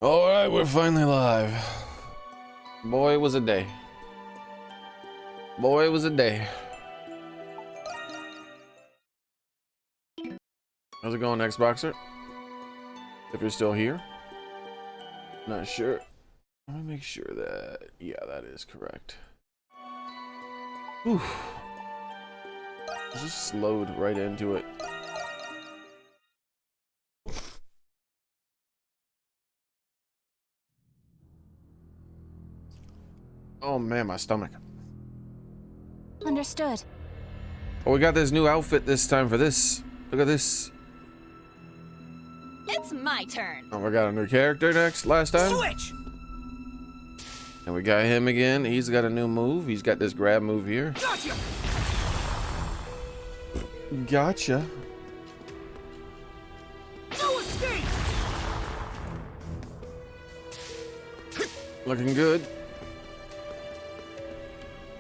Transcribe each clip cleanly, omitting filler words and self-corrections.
All right, we're finally live. Boy, it was a day. Boy, it was a day. How's it going, Xboxer? If you're still here. Not sure. Let me make sure that... Yeah, that is correct. Whew. Just slowed right into it. Oh man, my stomach. Understood. Oh, we got this new outfit this time for this. Look at this. It's my turn. Oh, we got a new character last time. Switch. And we got him again. He's got a new move. He's got this grab move here. Gotcha. Gotcha. No escape. Looking good.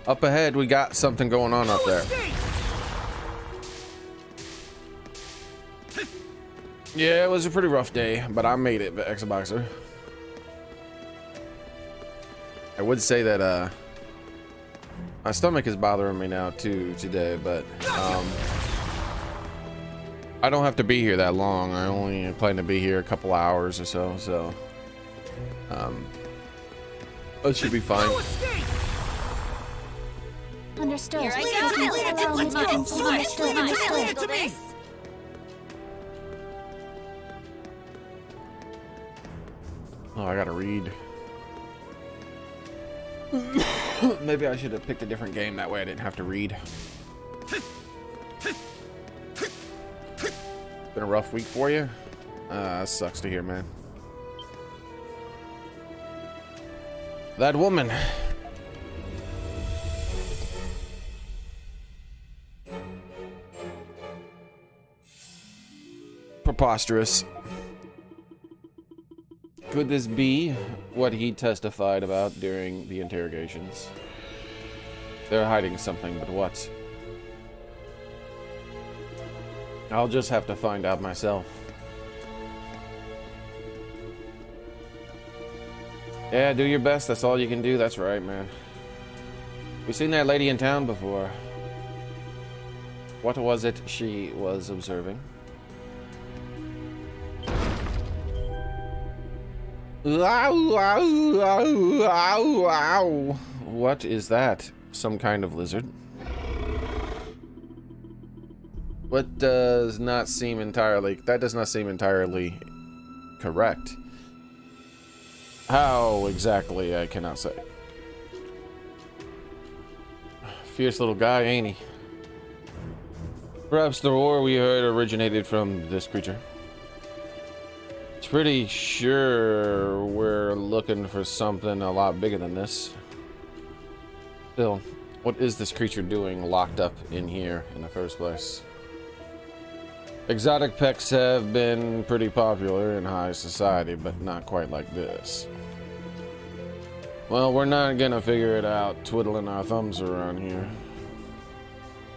Up ahead, we got something going on up there. Yeah, it was a pretty rough day, but I made it, Xboxer. I would say that my stomach is bothering me now too today, but I don't have to be here that long. I only plan to be here a couple hours or so, that should be fine. Understood. Here I go. Let's go. Switch. Leave it to me. Oh, I gotta read. Maybe I should have picked a different game, that way I didn't have to read. Been a rough week for you? That sucks to hear, man. That woman. Preposterous. Could this be what he testified about during the interrogations? They're hiding something, but what? I'll just have to find out myself. Yeah, do your best. That's all you can do. That's right, man. We've seen that lady in town before. What was it she was observing? What is that? Some kind of lizard? What does not seem entirely... That does not seem entirely correct. How exactly, I cannot say. Fierce little guy, ain't he? Perhaps the roar we heard originated from this creature. It's pretty sure we're looking for something a lot bigger than this. Still, what is this creature doing locked up in here in the first place? Exotic pets have been pretty popular in high society, but not quite like this. Well, we're not gonna figure it out twiddling our thumbs around here.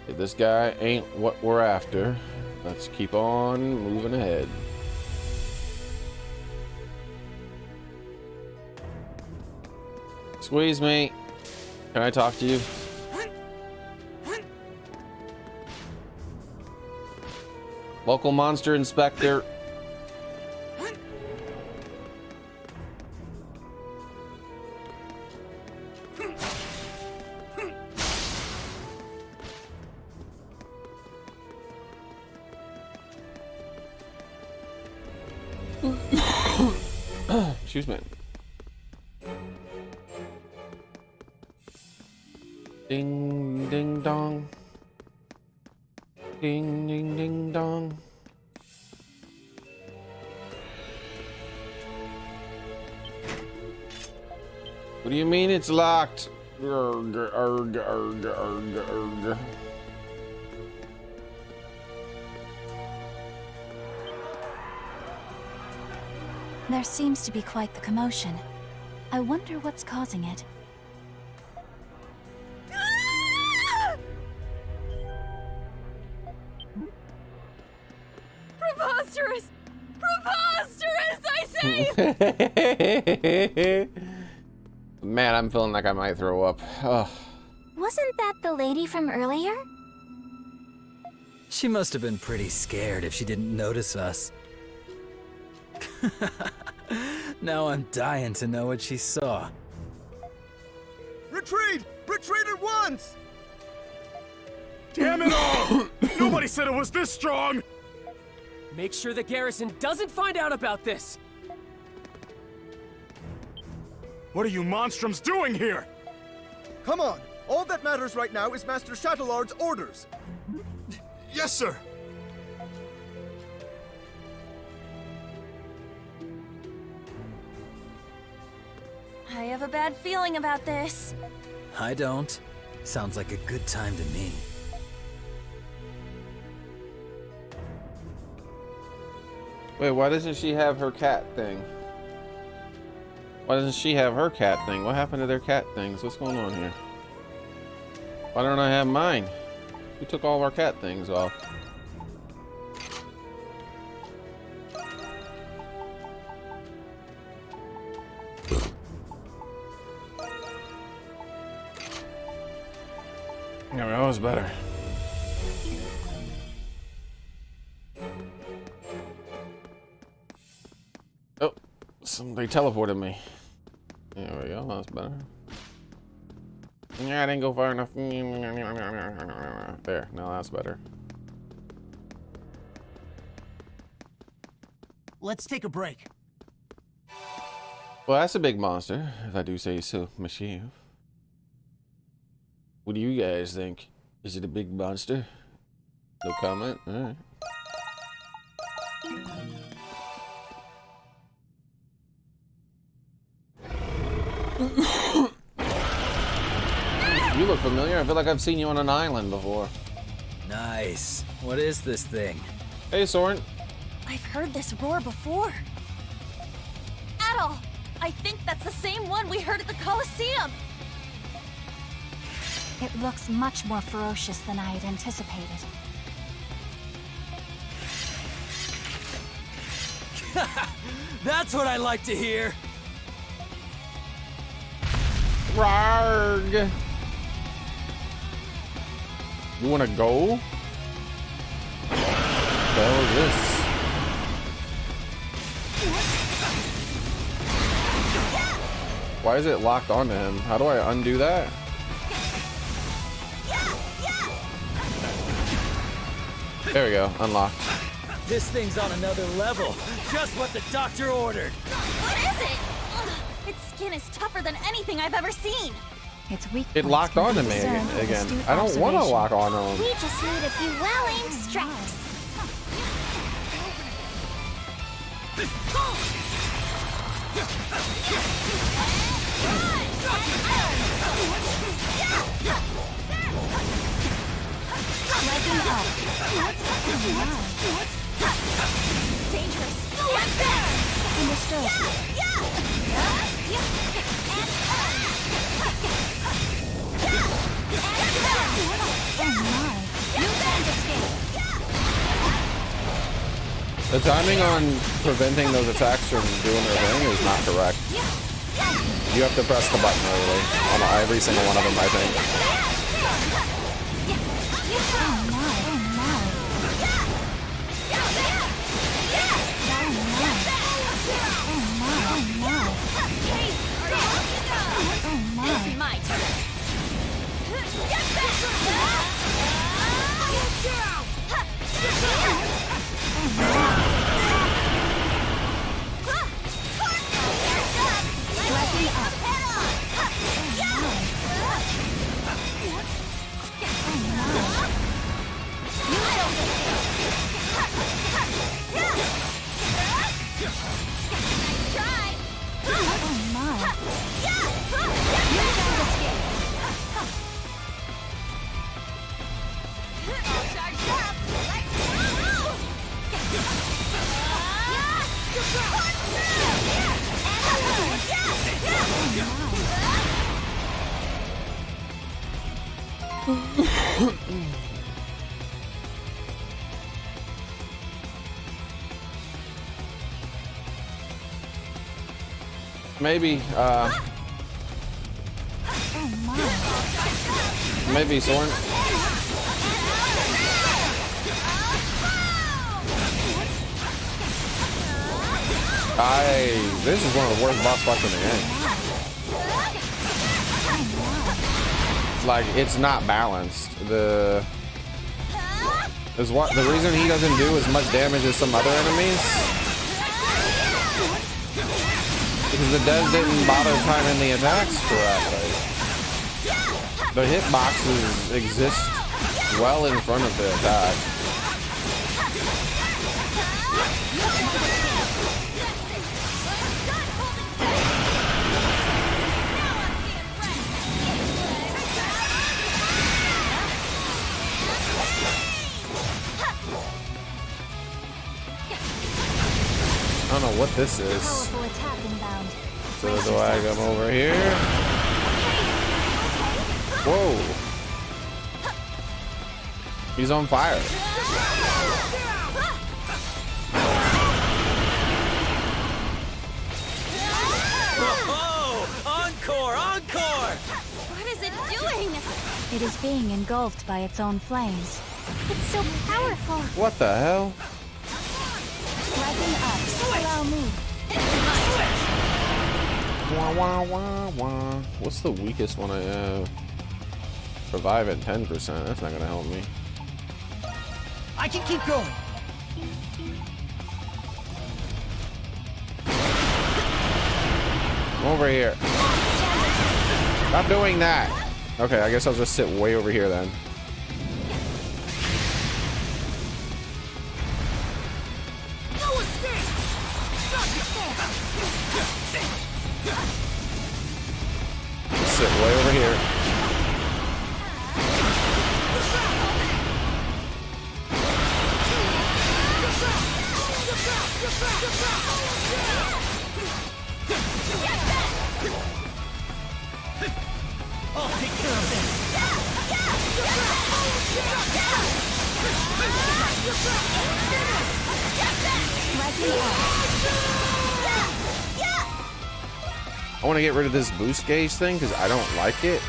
If this guy ain't what we're after, let's keep on moving ahead. Squeeze me. Can I talk to you? Local monster inspector. Excuse me. Ding, ding, dong. Ding, ding, ding, dong. What do you mean it's locked? Urg, urg, urg, urg, urg. There seems to be quite the commotion. I wonder what's causing it. Preposterous! Preposterous, I say! Man, I'm feeling like I might throw up. Ugh. Wasn't that the lady from earlier? She must have been pretty scared if she didn't notice us. Now I'm dying to know what she saw. Retreat! Retreat at once! Damn it all! Nobody said it was this strong! Make sure the garrison doesn't find out about this! What are you Monstrums doing here? Come on! All that matters right now is Master Shadowlord's orders! Yes, sir! I have a bad feeling about this. I don't. Sounds like a good time to me. Wait, why doesn't she have her cat thing? Why doesn't she have her cat thing? What happened to their cat things? What's going on here? Why don't I have mine? Who took all of our cat things off? Yeah, that was better. Oh, somebody teleported me. There we go, that's better. Yeah, I didn't go far enough. There, no, that's better. Let's take a break. Well, that's a big monster, if I do say so myself. What do you guys think? Is it a big monster? No comment? Alright. You look familiar. I feel like I've seen you on an island before. Nice. What is this thing? Hey, Soren. I've heard this roar before. Adol! I think that's the same one we heard at the Colosseum! It looks much more ferocious than I had anticipated. That's what I like to hear. Rarg. You wanna go? What the hell is this? Why is it locked onto him? How do I undo that? There we go, unlocked. This thing's on another level. Just what the doctor ordered. What is it? Ugh, its skin is tougher than anything I've ever seen. Its weak It points locked can be onto me discerned with again. astute I don't want to observation. lock onto him. We just need a few well-aimed strikes. Legging up. Dangerous. Understood. The timing on preventing those attacks from doing their thing is not correct. You have to press the button early on every single one of them, I think. It's my turn. Maybe, maybe Soren. This is one of the worst boss fights in the game. It's like, it's not balanced. The reason he doesn't do as much damage as some other enemies, because the devs didn't bother timing the attacks correctly. The hitboxes exist well in front of the attack. I don't know what this is. So do I come over here? Whoa. He's on fire. Oh, encore, encore! What is it doing? It is being engulfed by its own flames. It's so powerful. What the hell? Rising up. Allow me. Wah, wah, wah, wah. What's the weakest one I have? Revive at 10%. That's not gonna help me. I can keep going. Come over here. Stop doing that. Okay, I guess I'll just sit way over here then. Just sit way over here. I'll take care of this. I want to get rid of this boost gauge thing because I don't like it.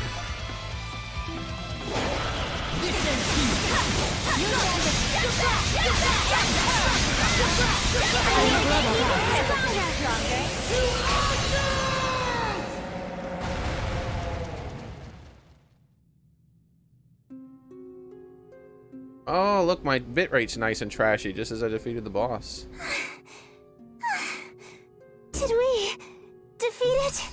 Oh, look, my bitrate's nice and trashy just as I defeated the boss. Did we defeat it?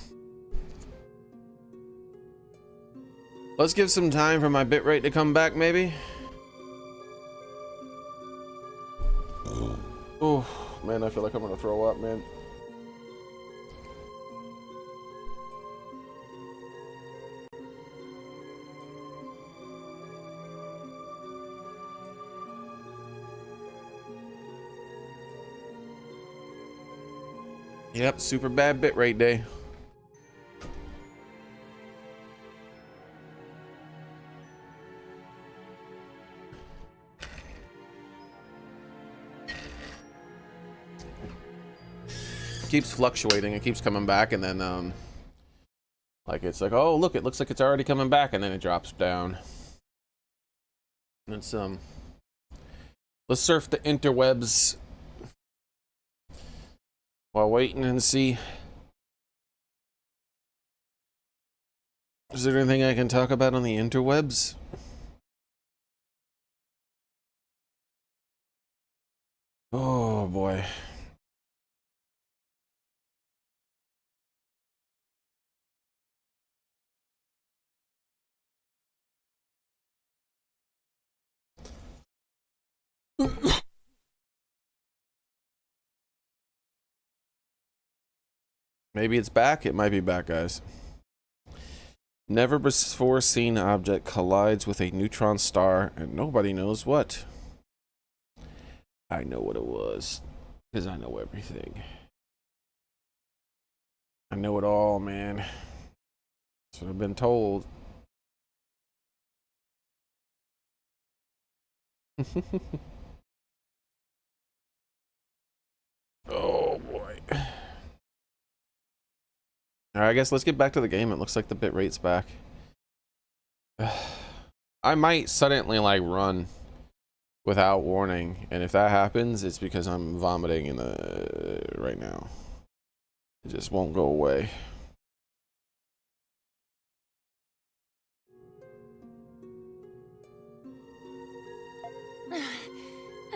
Let's give some time for my bitrate to come back, maybe. Oh, man, I feel like I'm gonna throw up, man. Yep, super bad bitrate day. Keeps fluctuating. It keeps coming back, and then like it's like, oh look, it looks like it's already coming back, and then it drops down. Let's let's surf the interwebs while waiting and see. Is there anything I can talk about on the interwebs? Oh boy. Maybe it's back. It might be back, guys. Never before seen object collides with a neutron star, and nobody knows what. I know what it was, because I know everything. I know it all, man. That's what I've been told. Oh boy. Alright, I guess let's get back to the game. It looks like the bit rate's back. I might suddenly like run without warning, and if that happens, it's because I'm vomiting in the right now. It just won't go away.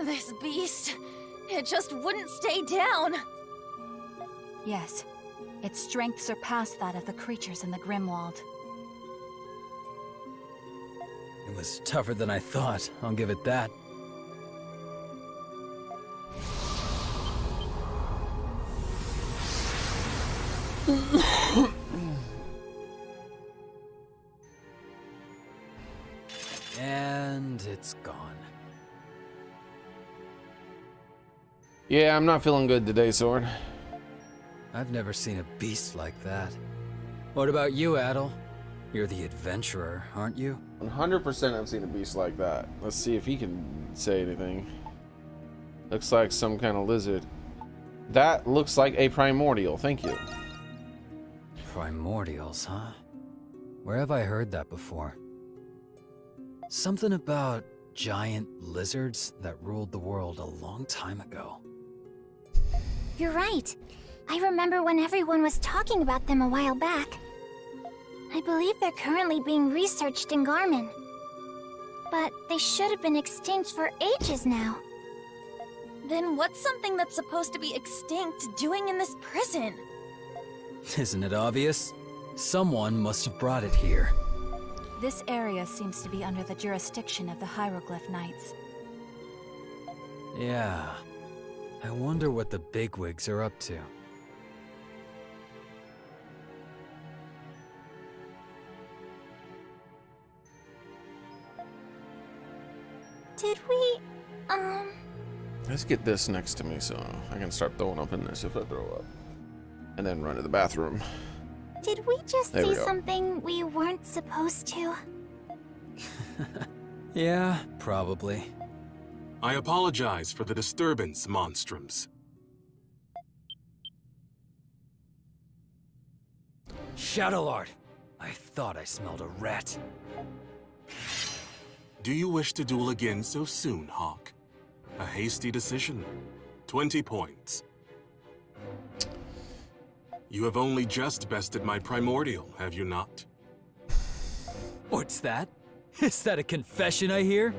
This beast, it just wouldn't stay down. Yes, its strength surpassed that of the creatures in the Grimwald. It was tougher than I thought, I'll give it that. And it's gone. Yeah, I'm not feeling good today, Sword. I've never seen a beast like that. What about you, Adel? You're the adventurer, aren't you? 100% I've seen a beast like that. Let's see if he can say anything. Looks like some kind of lizard. That looks like a primordial. Thank you. Primordials, huh? Where have I heard that before? Something about giant lizards that ruled the world a long time ago. You're right. I remember when everyone was talking about them a while back. I believe they're currently being researched in Garmin. But they should have been extinct for ages now. Then what's something that's supposed to be extinct doing in this prison? Isn't it obvious? Someone must have brought it here. This area seems to be under the jurisdiction of the Hieroglyph Knights. Yeah. I wonder what the bigwigs are up to. Did we, Let's get this next to me so I can start throwing up in this if I throw up. And then run to the bathroom. Did we just There we see go. something we weren't supposed to? Yeah, probably. I apologize for the disturbance, Monstrums. Shadowlord! I thought I smelled a rat. Do you wish to duel again so soon, Hawk? A hasty decision. 20 points. You have only just bested my primordial, have you not? What's that? Is that a confession I hear?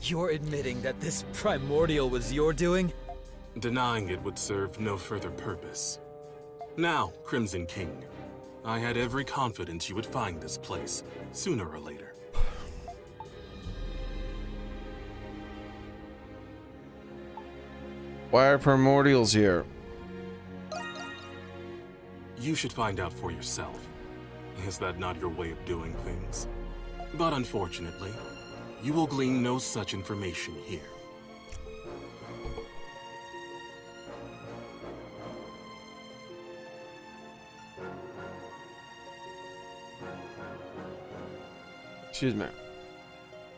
You're admitting that this primordial was your doing? Denying it would serve no further purpose. Now, Crimson King, I had every confidence you would find this place, sooner or later. Why are primordials here? You should find out for yourself. Is that not your way of doing things? But unfortunately, you will glean no such information here. Excuse me.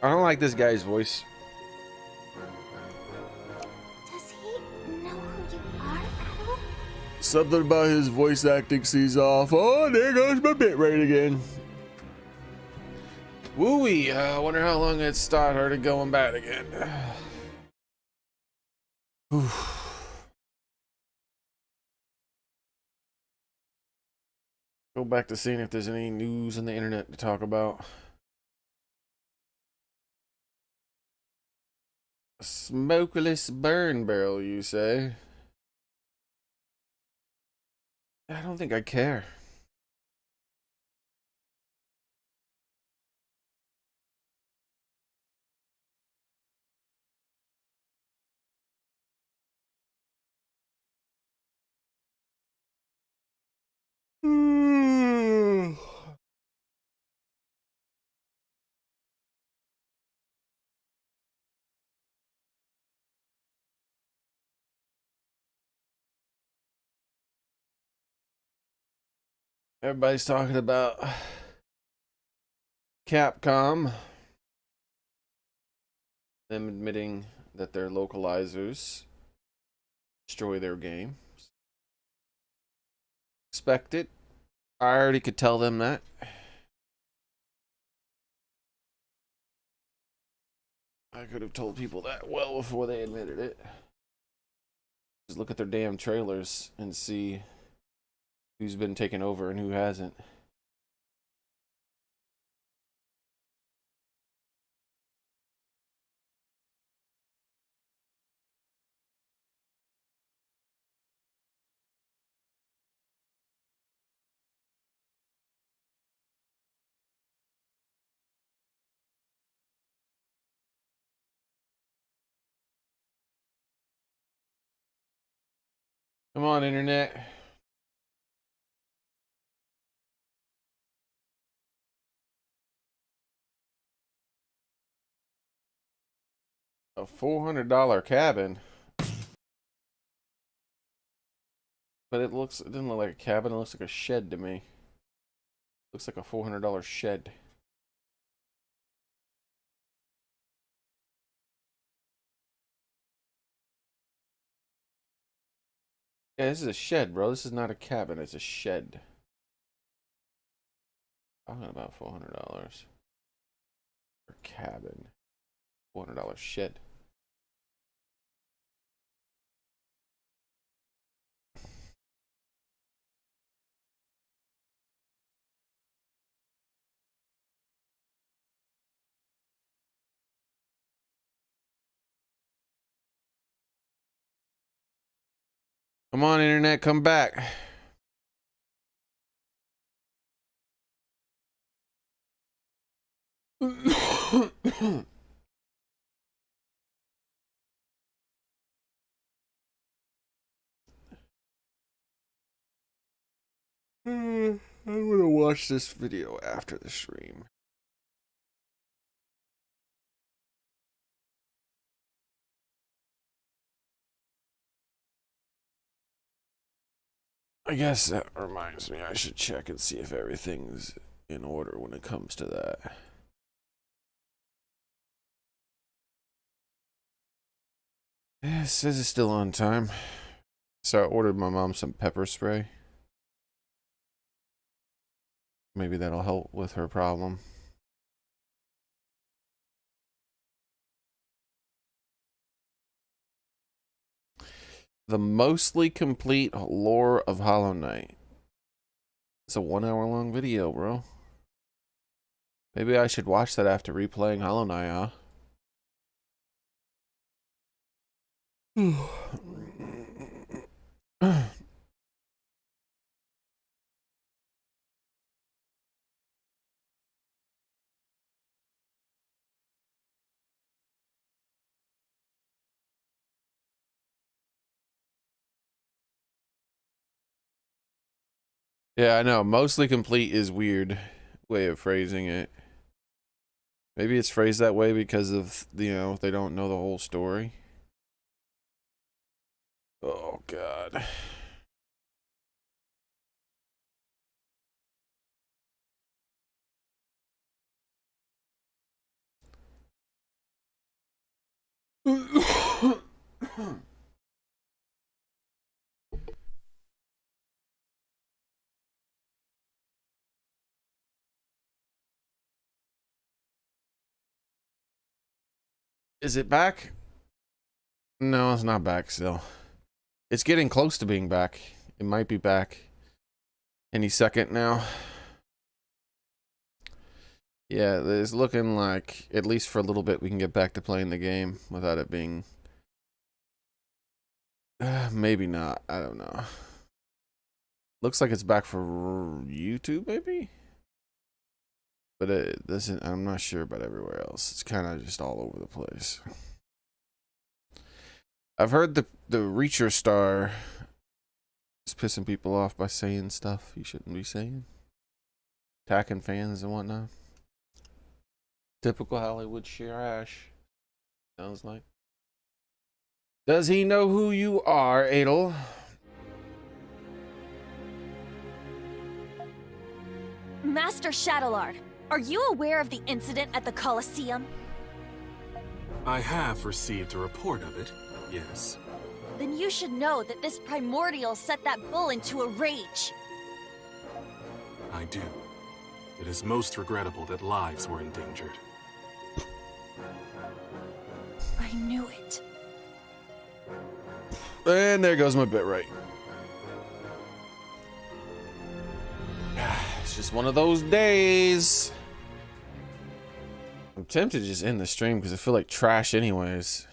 I don't like this guy's voice. Does he know who you are, Adel? Something about his voice acting sees off. Oh, there goes my bit rate again. Wooey. I wonder how long it started going bad again. Whew. Go back to seeing if there's any news on the internet to talk about. A smokeless burn barrel, you say? I don't think I care. Everybody's talking about Capcom, them admitting that their localizers destroy their game. Expect it. I already could tell them that. I could have told people that well before they admitted it. Just look at their damn trailers and see who's been taken over and who hasn't. Come on, internet. A $400 cabin. But it doesn't look like a cabin, it looks like a shed to me. Looks like a $400 shed. Yeah, this is a shed, bro. This is not a cabin, it's a shed. I'm talking about $400 for cabin. $400 shed. Come on, internet, come back. I'm gonna watch this video after the stream. I guess that reminds me I should check and see if everything's in order when it comes to that. Yeah, it says it's still on time. So I ordered my mom some pepper spray. Maybe that'll help with her problem. The mostly complete lore of Hollow Knight. It's a 1 hour long video, bro. Maybe I should watch that after replaying Hollow Knight, huh? Yeah, I know. Mostly complete is weird way of phrasing it. Maybe it's phrased that way because of, you know, they don't know the whole story. Oh, God. Is it back? No, it's not back still. It's getting close to being back. It might be back any second now. Yeah, it's looking like, at least for a little bit, we can get back to playing the game without it being... maybe not. I don't know. Looks like it's back for YouTube, maybe? But it doesn't, I'm not sure about everywhere else. It's kind of just all over the place. I've heard the Reacher star is pissing people off by saying stuff he shouldn't be saying. Attacking fans and whatnot. Typical Hollywood trash. Sounds like. Does he know who you are, Adel? Master Shadowlord, are you aware of the incident at the Colosseum? I have received a report of it, yes. Then you should know that this primordial set that bull into a rage. I do. It is most regrettable that lives were endangered. I knew it. And there goes my bit rate. It's just one of those days. I'm tempted to just end the stream because I feel like trash anyways.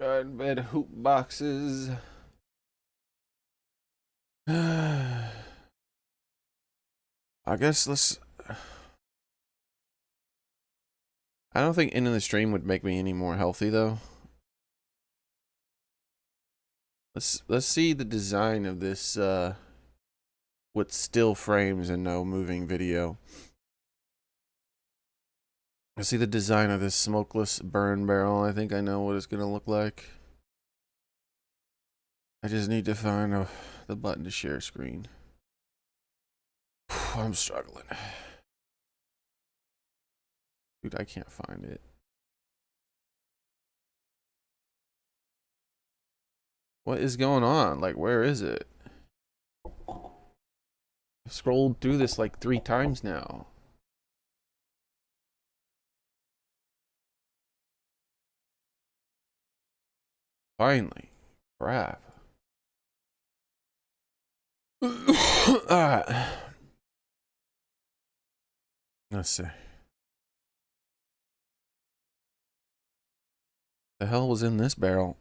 Garden bed hoop boxes. I guess let's. I don't think ending the stream would make me any more healthy though. Let's see the design of this with still frames and no moving video. Let's see the design of this smokeless burn barrel. I think I know what it's gonna look like. I just need to find the button to share screen. I'm struggling. Dude, I can't find it. What is going on? Like, where is it? I've scrolled through this like 3 times now. Finally. Crap. Alright. Let's see. The hell was in this barrel?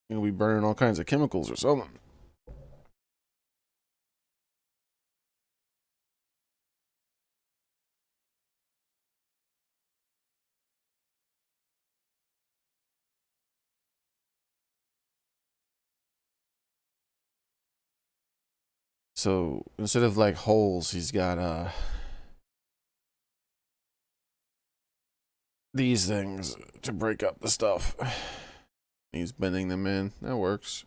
Gonna be burning all kinds of chemicals or something. So instead of like holes, he's got these things to break up the stuff. He's bending them in. That works.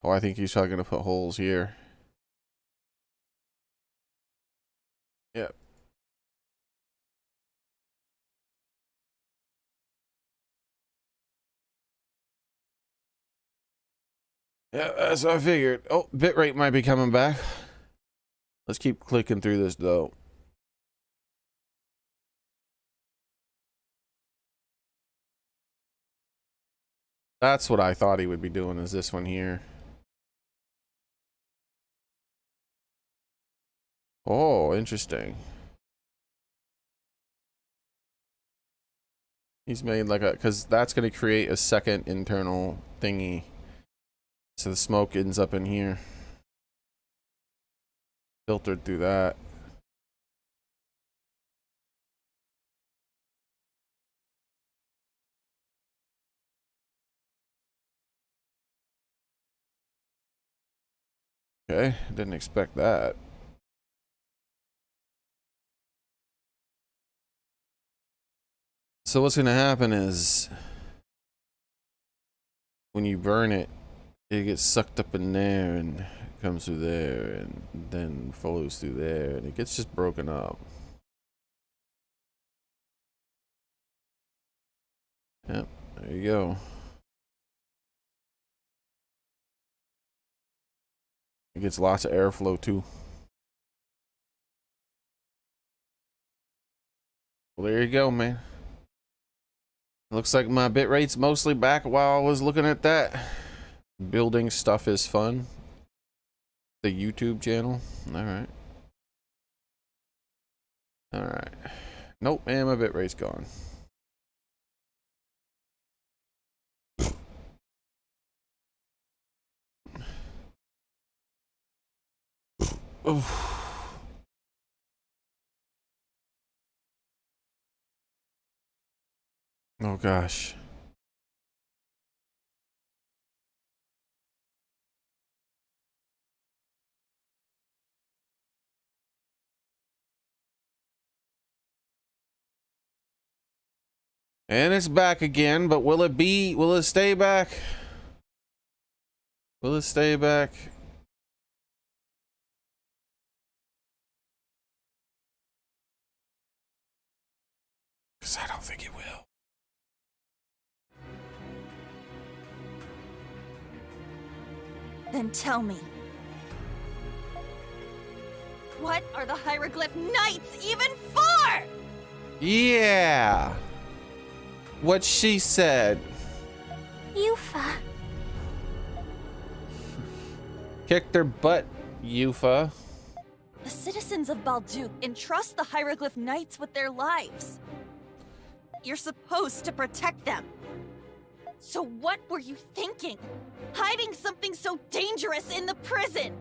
Oh, I think he's probably gonna put holes here. Yep. Yeah, that's what I figured. Oh, bitrate might be coming back. Let's keep clicking through this though. That's what I thought he would be doing, is this one here. Oh, interesting. He's made like a, because that's going to create a second internal thingy. So the smoke ends up in here. Filtered through that. Okay, didn't expect that. So what's going to happen is when you burn it, it gets sucked up in there and comes through there and then flows through there and it gets just broken up. Yep, there you go. It gets lots of airflow too. Well, there you go, man. Looks like my bit rate's mostly back while I was looking at that. Building stuff is fun. The YouTube channel. Alright. Alright. Nope, man, my bit rate's gone. Oh. Oh gosh. And it's back again, but will it stay back? Will it stay back? Because I don't think it will. Then tell me. What are the Hieroglyph Knights even for? Yeah. What she said. Yufa. Kicked their butt, Yufa. The citizens of Balduke entrust the Hieroglyph Knights with their lives. You're supposed to protect them. So what were you thinking? Hiding something so dangerous in the prison?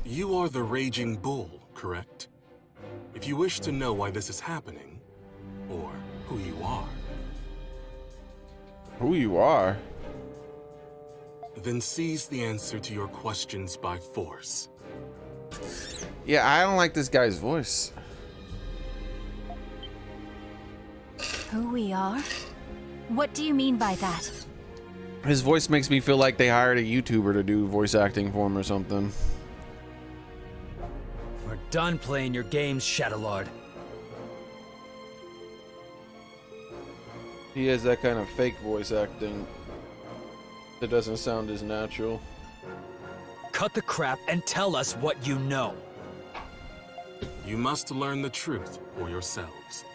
You are the Raging Bull, correct? If you wish to know why this is happening, or who you are, Who you are? then seize the answer to your questions by force. Yeah, I don't like this guy's voice. Who we are? What do you mean by that? His voice makes me feel like they hired a YouTuber to do voice acting for him or something. We're done playing your games, Shadowlord. He has that kind of fake voice acting that doesn't sound as natural. Cut the crap and tell us what you know. You must learn the truth for yourselves.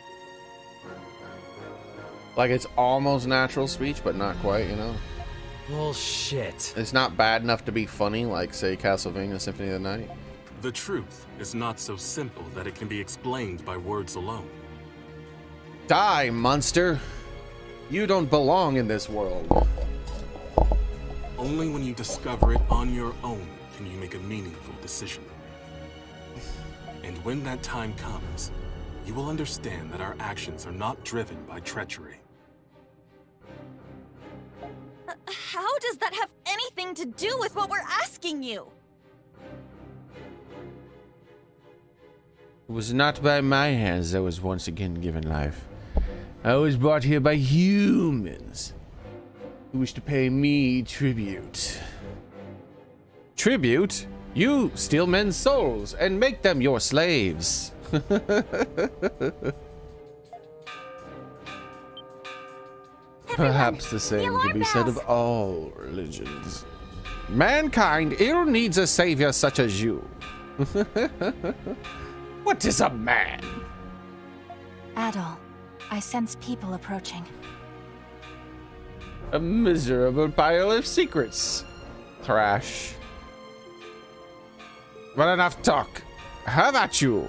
Like it's almost natural speech, but not quite, you know? Bullshit. It's not bad enough to be funny, like, say, Castlevania Symphony of the Night. The truth is not so simple that it can be explained by words alone. Die, monster! You don't belong in this world. Only when you discover it on your own can you make a meaningful decision. And when that time comes, you will understand that our actions are not driven by treachery. How does that have anything to do with what we're asking you? It was not by my hands I was once again given life. I was brought here by humans who wish to pay me tribute. Tribute? You steal men's souls and make them your slaves. Perhaps the same could be said of all religions. Mankind ill needs a savior such as you. What is a man? Adol, I sense people approaching. A miserable pile of secrets. Trash. Well, enough talk. Have at you.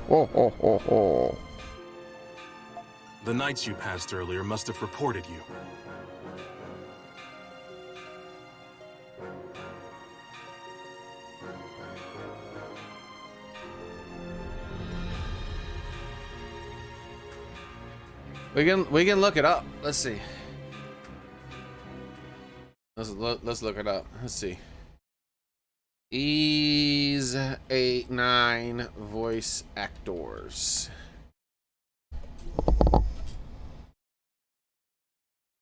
Oh, oh, oh, oh. The knights you passed earlier must have reported you. We can look it up. Let's see. Let's look it up. Let's see. Ease 8-9 voice actors.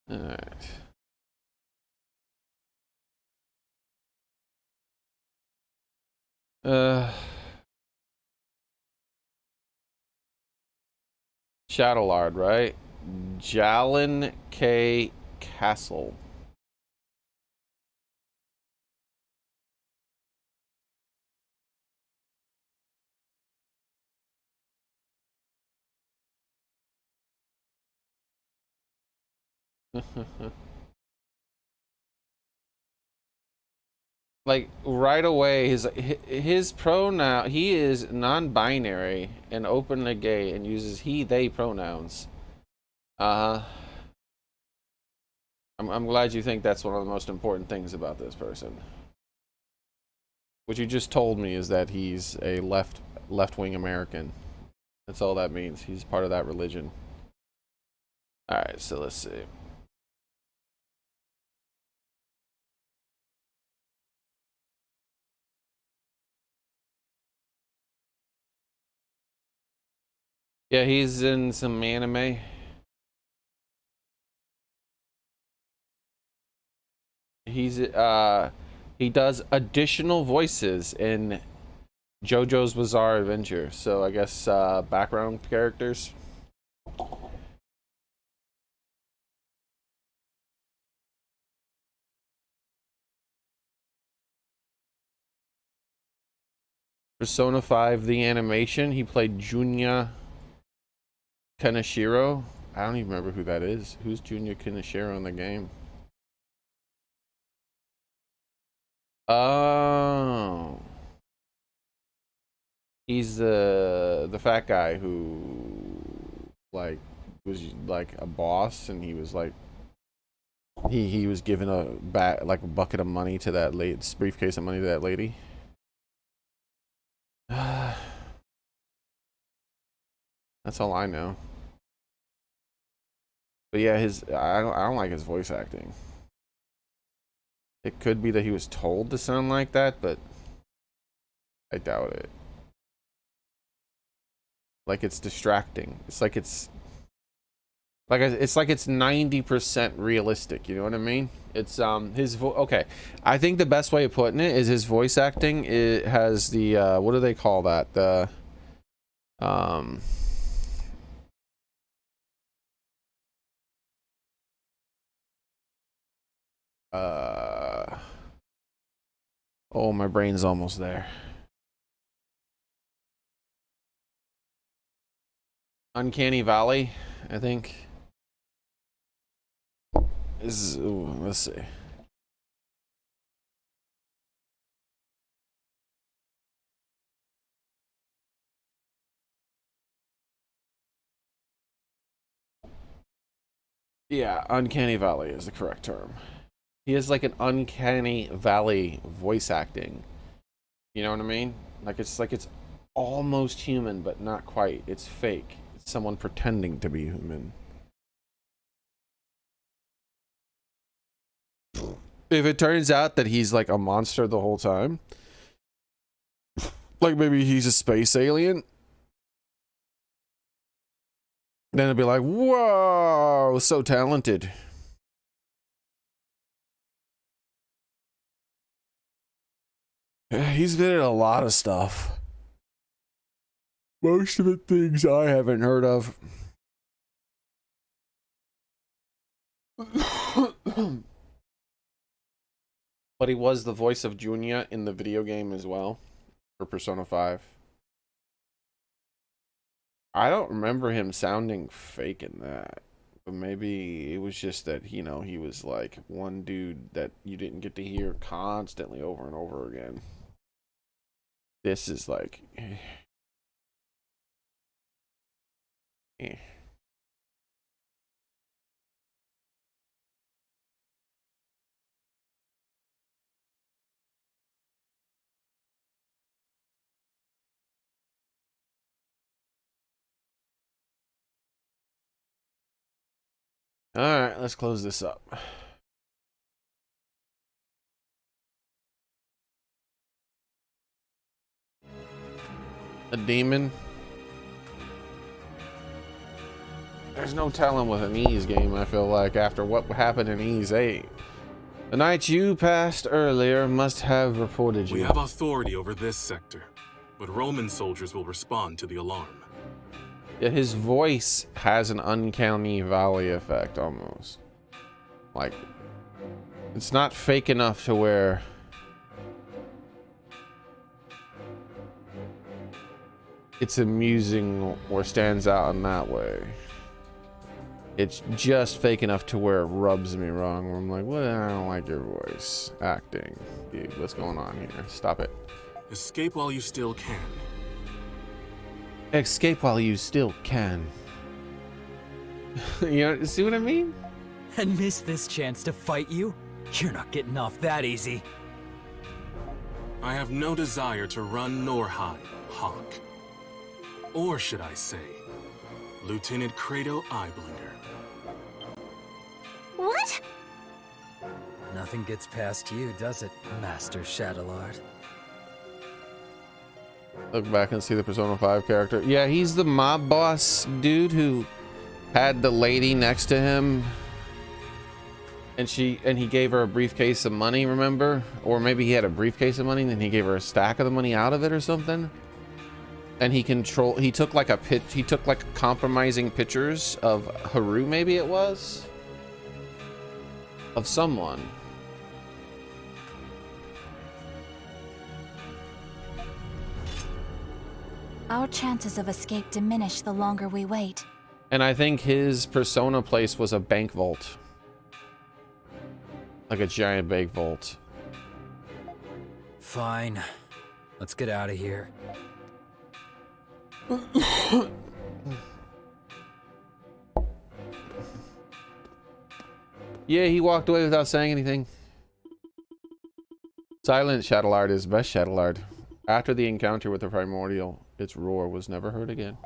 All right. Shadowlord, right? Jalen K. Castle. Like right away, his pronoun, he is non-binary and openly gay and uses he they pronouns. I'm glad you think that's one of the most important things about this person. What you just told me is that he's a left-wing American. That's all that means. He's part of that religion. All right, so let's see. Yeah, he's in some anime. He's he does additional voices in JoJo's Bizarre Adventure. So I guess background characters. Persona 5 the animation, he played Junya Kaneshiro. I don't even remember who that is. Who's Junya Kaneshiro in the game? Oh. He's the fat guy who like was like a boss, and he was like he was giving a like a bucket of money to that briefcase of money to that lady. That's all I know. But yeah, I don't like his voice acting. It could be that he was told to sound like that, but I doubt it. Like it's distracting. It's like it's 90% realistic, you know what I mean? It's okay. I think the best way of putting it is his voice acting. It has the what do they call that? The oh, my brain's almost there. Uncanny Valley, I think. Let's see. Yeah, Uncanny Valley is the correct term. He has like an Uncanny Valley voice acting. You know what I mean? Like it's almost human, but not quite. It's fake. It's someone pretending to be human. If it turns out that he's like a monster the whole time, like maybe he's a space alien, then it'd be like, whoa, so talented. He's been in a lot of stuff. Most of it things I haven't heard of. But he was the voice of Junya in the video game as well, for Persona 5. I don't remember him sounding fake in that. But maybe it was just that, you know, he was like one dude that you didn't get to hear constantly over and over again. This is like... Alright, let's close this up. A demon? There's no telling with an Ys game, I feel like, after what happened in Ys 8. The night you passed earlier must have reported you. We have authority over this sector, but Roman soldiers will respond to the alarm. Yeah, his voice has an Uncanny Valley effect, almost. Like, it's not fake enough to where... it's amusing or stands out in that way. It's just fake enough to where it rubs me wrong. Where I'm like, well, I don't like your voice acting. Dude, what's going on here? Stop it. Escape while you still can. Escape while you still can. You know, see what I mean? And miss this chance to fight you? You're not getting off that easy. I have no desire to run nor hide, Hawk. Or should I say, Lieutenant Credo Eyeblinger. What? Nothing gets past you, does it, Master Shadowlord? Look back and see the Persona 5 character. Yeah, he's the mob boss dude who had the lady next to him. And he gave her a briefcase of money, remember? Or maybe he had a briefcase of money and then he gave her a stack of the money out of it or something. And he took like compromising pictures of Haru, maybe it was? Of someone. Our chances of escape diminish the longer we wait. And I think his Persona place was a bank vault. Like a giant bank vault. Fine. Let's get out of here. Yeah, he walked away without saying anything. Silent Shadowlord is best Shadowlord. After the encounter with the Primordial, its roar was never heard again.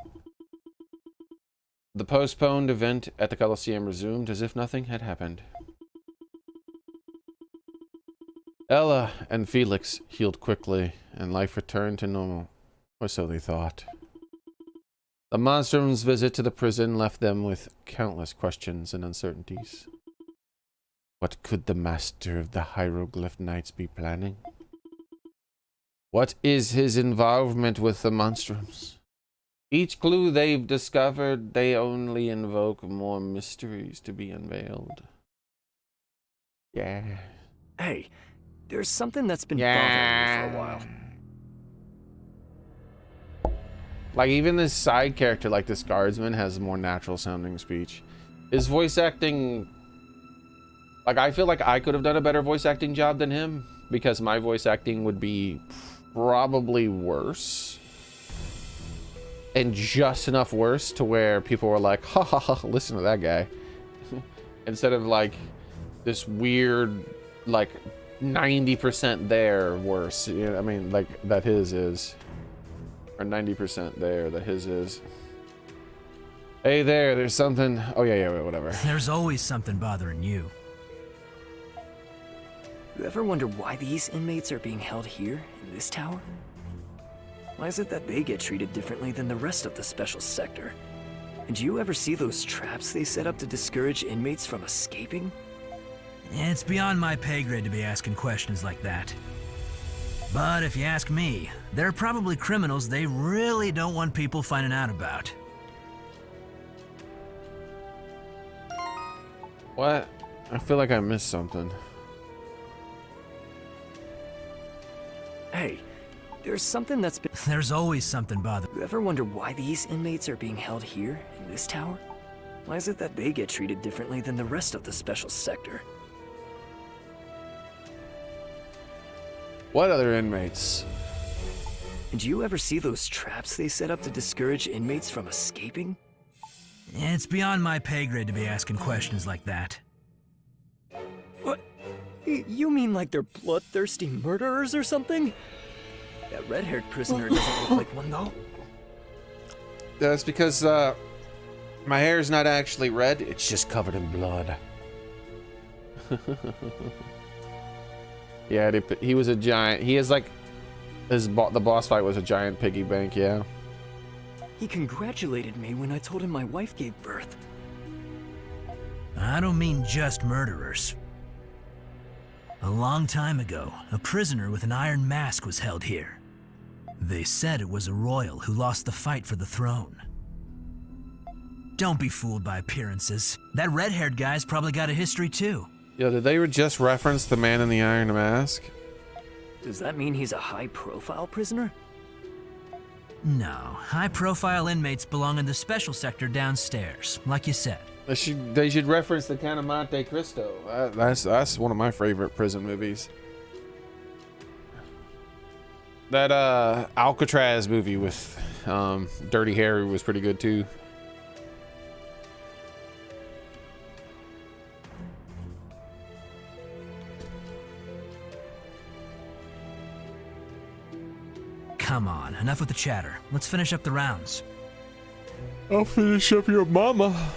The postponed event at the Colosseum resumed as if nothing had happened. Ella and Felix healed quickly, and life returned to normal, or so they thought. The Monstrum's visit to the prison left them with countless questions and uncertainties. What could the master of the Hieroglyph Knights be planning? What is his involvement with the Monstrums? Each clue they've discovered, they only invoke more mysteries to be unveiled. Yeah. Hey, there's something that's been bothering me for a while. Like, even this side character, like this guardsman, has more natural sounding speech. His voice acting... Like, I feel like I could have done a better voice acting job than him, because my voice acting would be probably worse. And just enough worse to where people were like, ha ha ha, listen to that guy. Instead of, like, this weird, like, 90% there worse. You know, I mean, like, that his is. Or 90% there that his is. Hey there, there's something. Oh yeah, whatever. There's always something bothering you. You ever wonder why these inmates are being held here, in this tower? Why is it that they get treated differently than the rest of the special sector? And do you ever see those traps they set up to discourage inmates from escaping? It's beyond my pay grade to be asking questions like that. But if you ask me, they're probably criminals they really don't want people finding out about. What? I feel like I missed something. Hey, there's something that's been... There's always something bothering. You ever wonder why these inmates are being held here, in this tower? Why is it that they get treated differently than the rest of the special sector? What other inmates? And do you ever see those traps they set up to discourage inmates from escaping? It's beyond my pay grade to be asking questions like that. What? You mean like they're bloodthirsty murderers or something? That red-haired prisoner doesn't look like one, though. That's because, my hair is not actually red, it's just covered in blood. Yeah, he was a giant. He is like, the boss fight was a giant piggy bank, yeah. He congratulated me when I told him my wife gave birth. I don't mean just murderers. A long time ago, a prisoner with an iron mask was held here. They said it was a royal who lost the fight for the throne. Don't be fooled by appearances. That red-haired guy's probably got a history too. Yeah, did they just reference the man in the iron mask? Does that mean he's a high-profile prisoner? No, high-profile inmates belong in the special sector downstairs, like you said. They should reference the Count of Monte Cristo. That's one of my favorite prison movies. That Alcatraz movie with Dirty Harry was pretty good too. Come on, enough with the chatter. Let's finish up the rounds. I'll finish up your mama.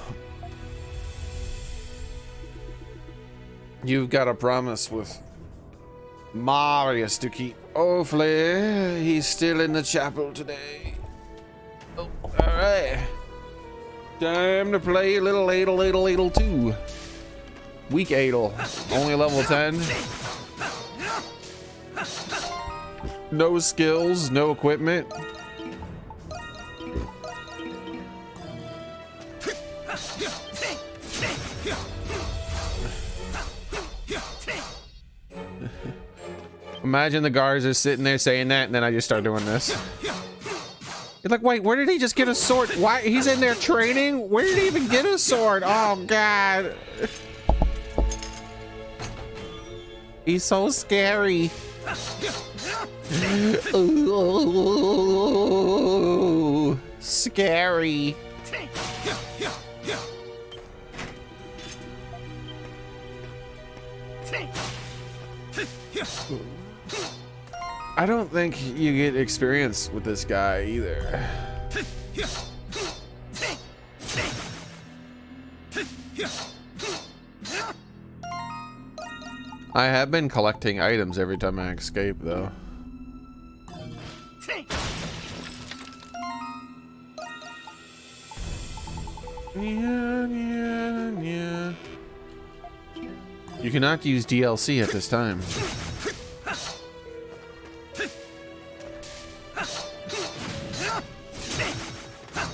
You've got a promise with Marius to keep. Hopefully, he's still in the chapel today. Oh, all right. Time to play a little Adel 2. Weak Adel, only level 10. No skills, no equipment. Imagine the guards are sitting there saying that, and then I just start doing this. You're like, wait, where did he just get a sword? Why? He's in there training? Where did he even get a sword? Oh, God. He's so scary. Ooh, scary. I don't think you get experience with this guy either. I have been collecting items every time I escape, though. Yeah. You cannot use DLC at this time.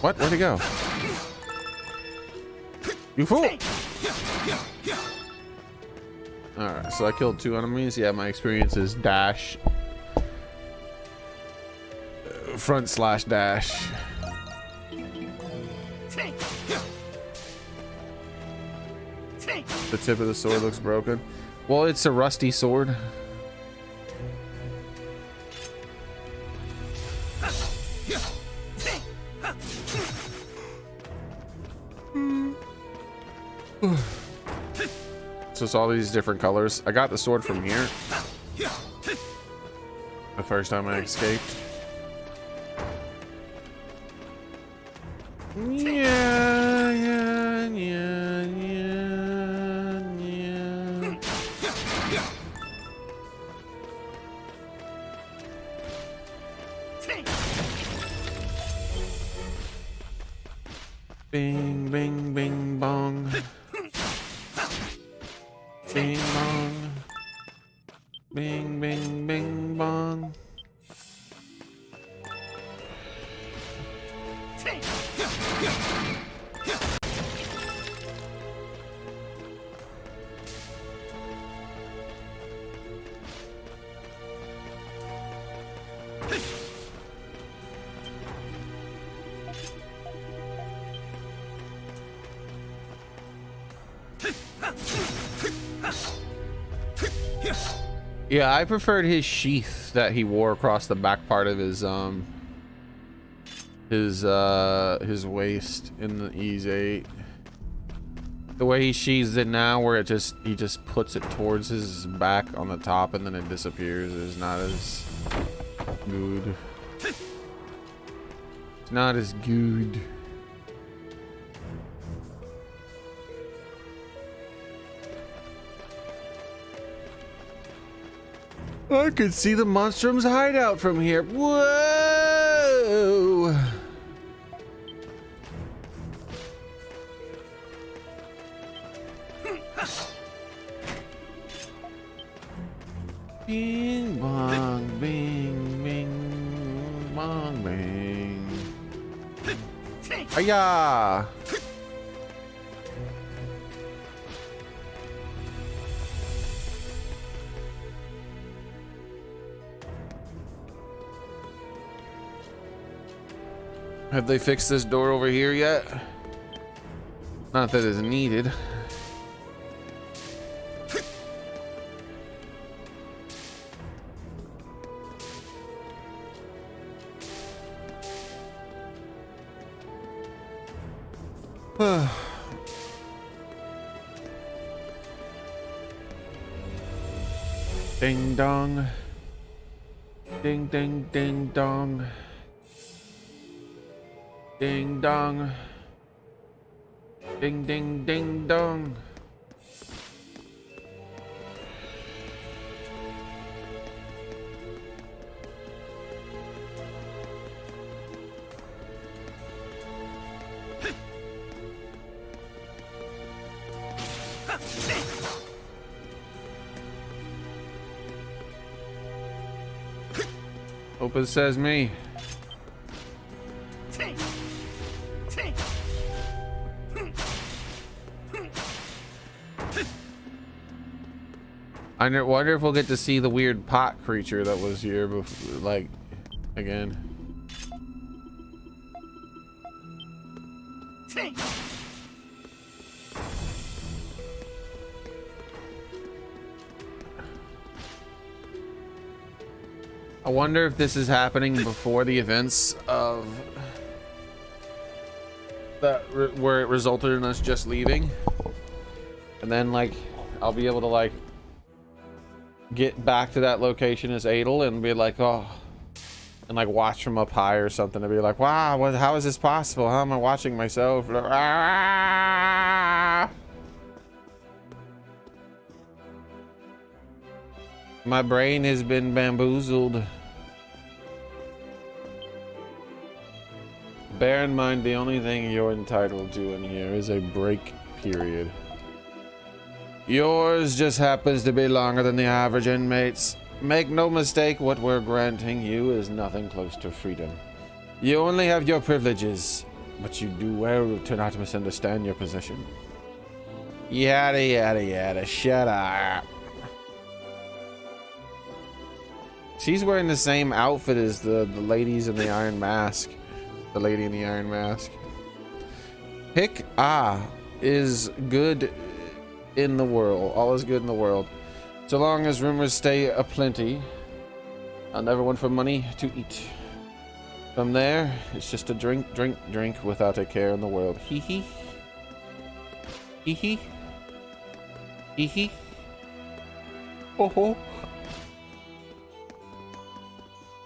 What? Where'd he go? You fool! Alright, so I killed 2 enemies. Yeah, my experience is dash. Front/dash. The tip of the sword looks broken. Well, it's a rusty sword. So it's all these different colors. I got the sword from here. The first time I escaped. Bing, bing, bing, bong. Bing, bong. Bing, bing, bing, bong. Yeah, I preferred his sheath that he wore across the back part of his waist in the Ease 8. The way he sheathes it now, where he just puts it towards his back on the top and then it disappears, is not as good. It's not as good. I could see the Monstrum's hideout from here. Whoa! Bing bong, bing, bing, bong, bing. Hiya! Have they fixed this door over here yet? Not that it's needed. Ding dong. Ding ding ding dong. Ding dong. Ding ding ding dong. Hope it says me. I wonder if we'll get to see the weird pot creature that was here before, like, again. I wonder if this is happening before the events of that where it resulted in us just leaving, and then like I'll be able to like get back to that location as Adel and be like, oh, and like watch from up high or something and be like, wow, how is this possible? How am I watching myself? Ah! My brain has been bamboozled. Bear in mind, the only thing you're entitled to in here is a break period. Yours just happens to be longer than the average inmates. Make no mistake, what we're granting you is nothing close to freedom. You only have your privileges, but you do well to not misunderstand your position. Yada yada yada, shut up. She's wearing the same outfit as the ladies in the Iron Mask. The lady in the Iron Mask. Hick is good in the world. All is good in the world. So long as rumors stay aplenty and everyone for money to eat. From there, it's just a drink without a care in the world. Hee hee. Hee hee. Hee hee. Ho ho.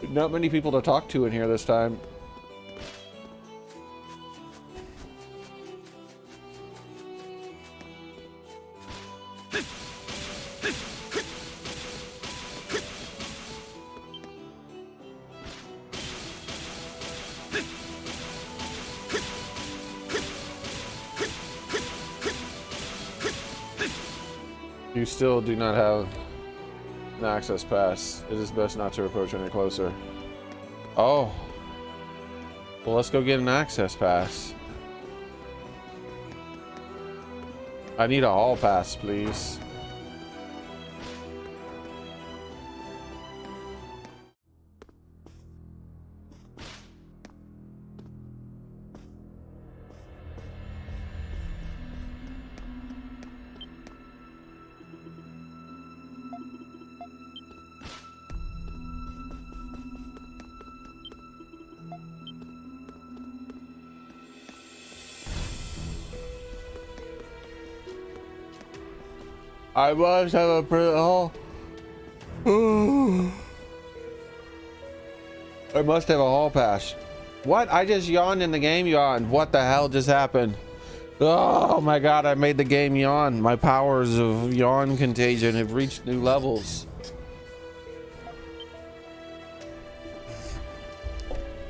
Not many people to talk to in here this time. You still do not have an access pass. It is best not to approach any closer. Oh. Well, let's go get an access pass. I need a hall pass, please. I must have a I must have a hall pass. What? I just yawned in the game yawned. What the hell just happened? Oh my god, I made the game yawn. My powers of yawn contagion have reached new levels.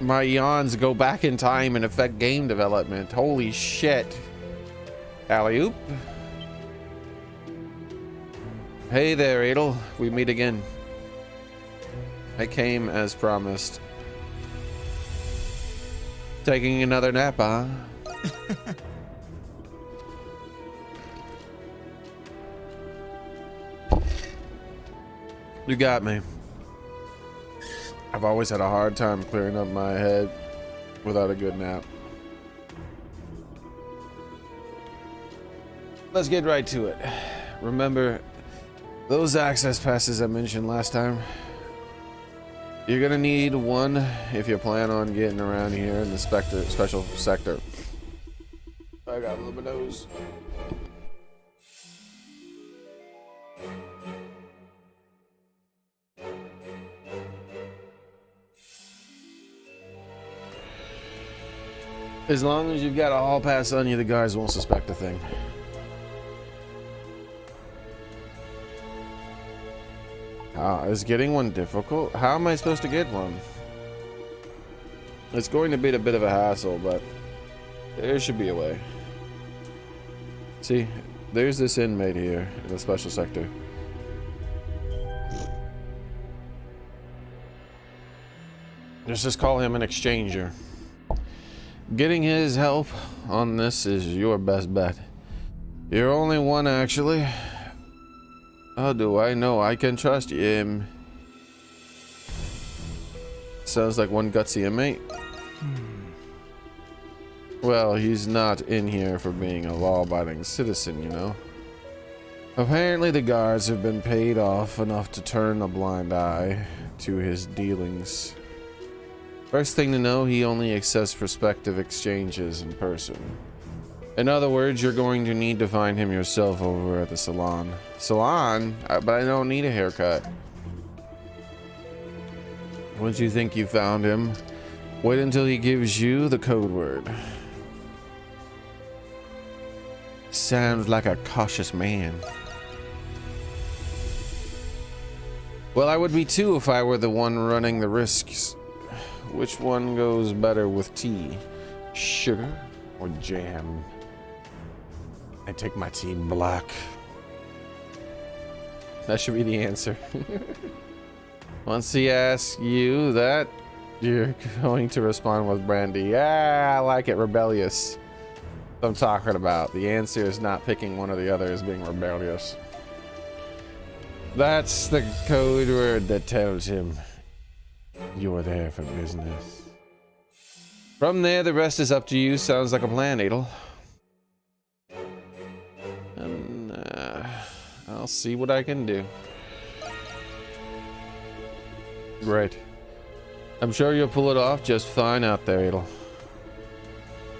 My yawns go back in time and affect game development. Holy shit. Alley-oop. Hey there, Adel. We meet again. I came as promised. Taking another nap, huh? You got me. I've always had a hard time clearing up my head without a good nap. Let's get right to it. Remember those access passes I mentioned last time? You're gonna need one if you plan on getting around here in the special sector. I got a little bit of nose. As long as you've got a hall pass on you, the guards won't suspect a thing. Is getting one difficult? How am I supposed to get one? It's going to be a bit of a hassle, but there should be a way. See, there's this inmate here in the special sector. Let's just call him an exchanger. Getting his help on this is your best bet. You're only one, actually. How do I know I can trust him? Sounds like one gutsy inmate. Well, he's not in here for being a law-abiding citizen, you know. Apparently the guards have been paid off enough to turn a blind eye to his dealings. First thing to know, he only accepts prospective exchanges in person. In other words, you're going to need to find him yourself over at the salon. Salon? But I don't need a haircut. Once you think you found him, wait until he gives you the code word. Sounds like a cautious man. Well, I would be too if I were the one running the risks. Which one goes better with tea? Sugar or jam? I take my tea black. That should be the answer. Once he asks you that, you're going to respond with brandy. Yeah, I like it, rebellious. I'm talking about. The answer is not picking one or the other, is being rebellious. That's the code word that tells him you're there for business. From there, the rest is up to you. Sounds like a plan, Adel. And I'll see what I can do. Great. I'm sure you'll pull it off just fine out there, Adel.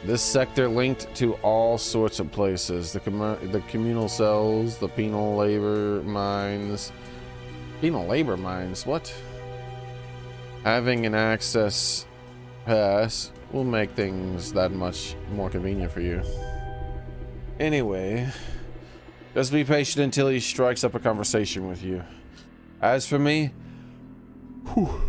This sector linked to all sorts of places. The communal cells, the penal labor mines. Penal labor mines? What? Having an access pass will make things that much more convenient for you. Anyway, just be patient until he strikes up a conversation with you. As for me, whew.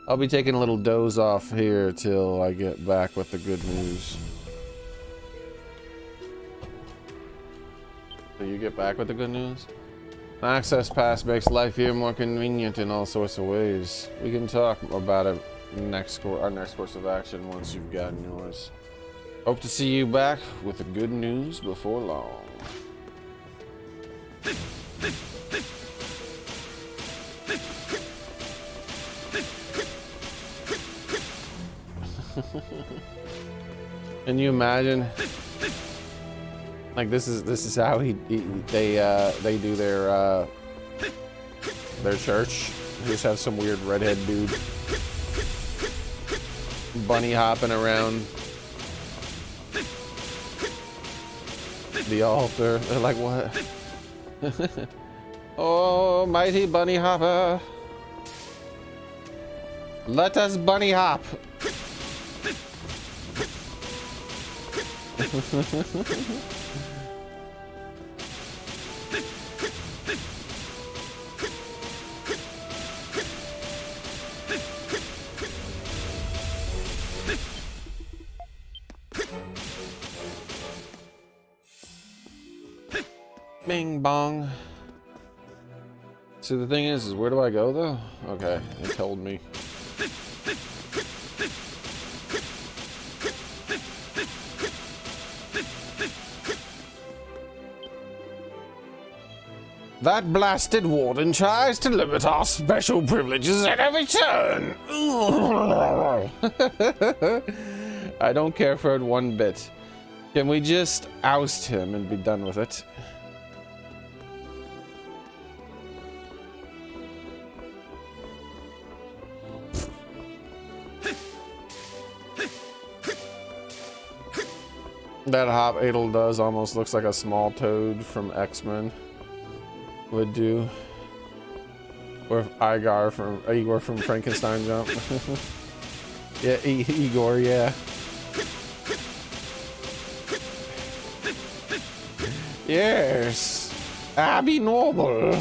I'll be taking a little doze off here till I get back with the good news. So you get back with the good news? An access pass makes life here more convenient in all sorts of ways. We can talk about it our next course of action once you've gotten yours. Hope to see you back with the good news before long. Can you imagine? Like this is how they do their church. They just have some weird redhead dude bunny hopping around the altar. They're like, what? Oh, mighty bunny hopper, let us bunny hop. Bing bong. So the thing is where do I go though? Okay, it told me. That blasted warden tries to limit our special privileges at every turn. I don't care for it one bit. Can we just oust him and be done with it? That hop Adel does almost looks like a small toad from X-Men would do. Or Igor from Frankenstein Jump. Yeah, Igor, yeah. Yes, Abby Normal.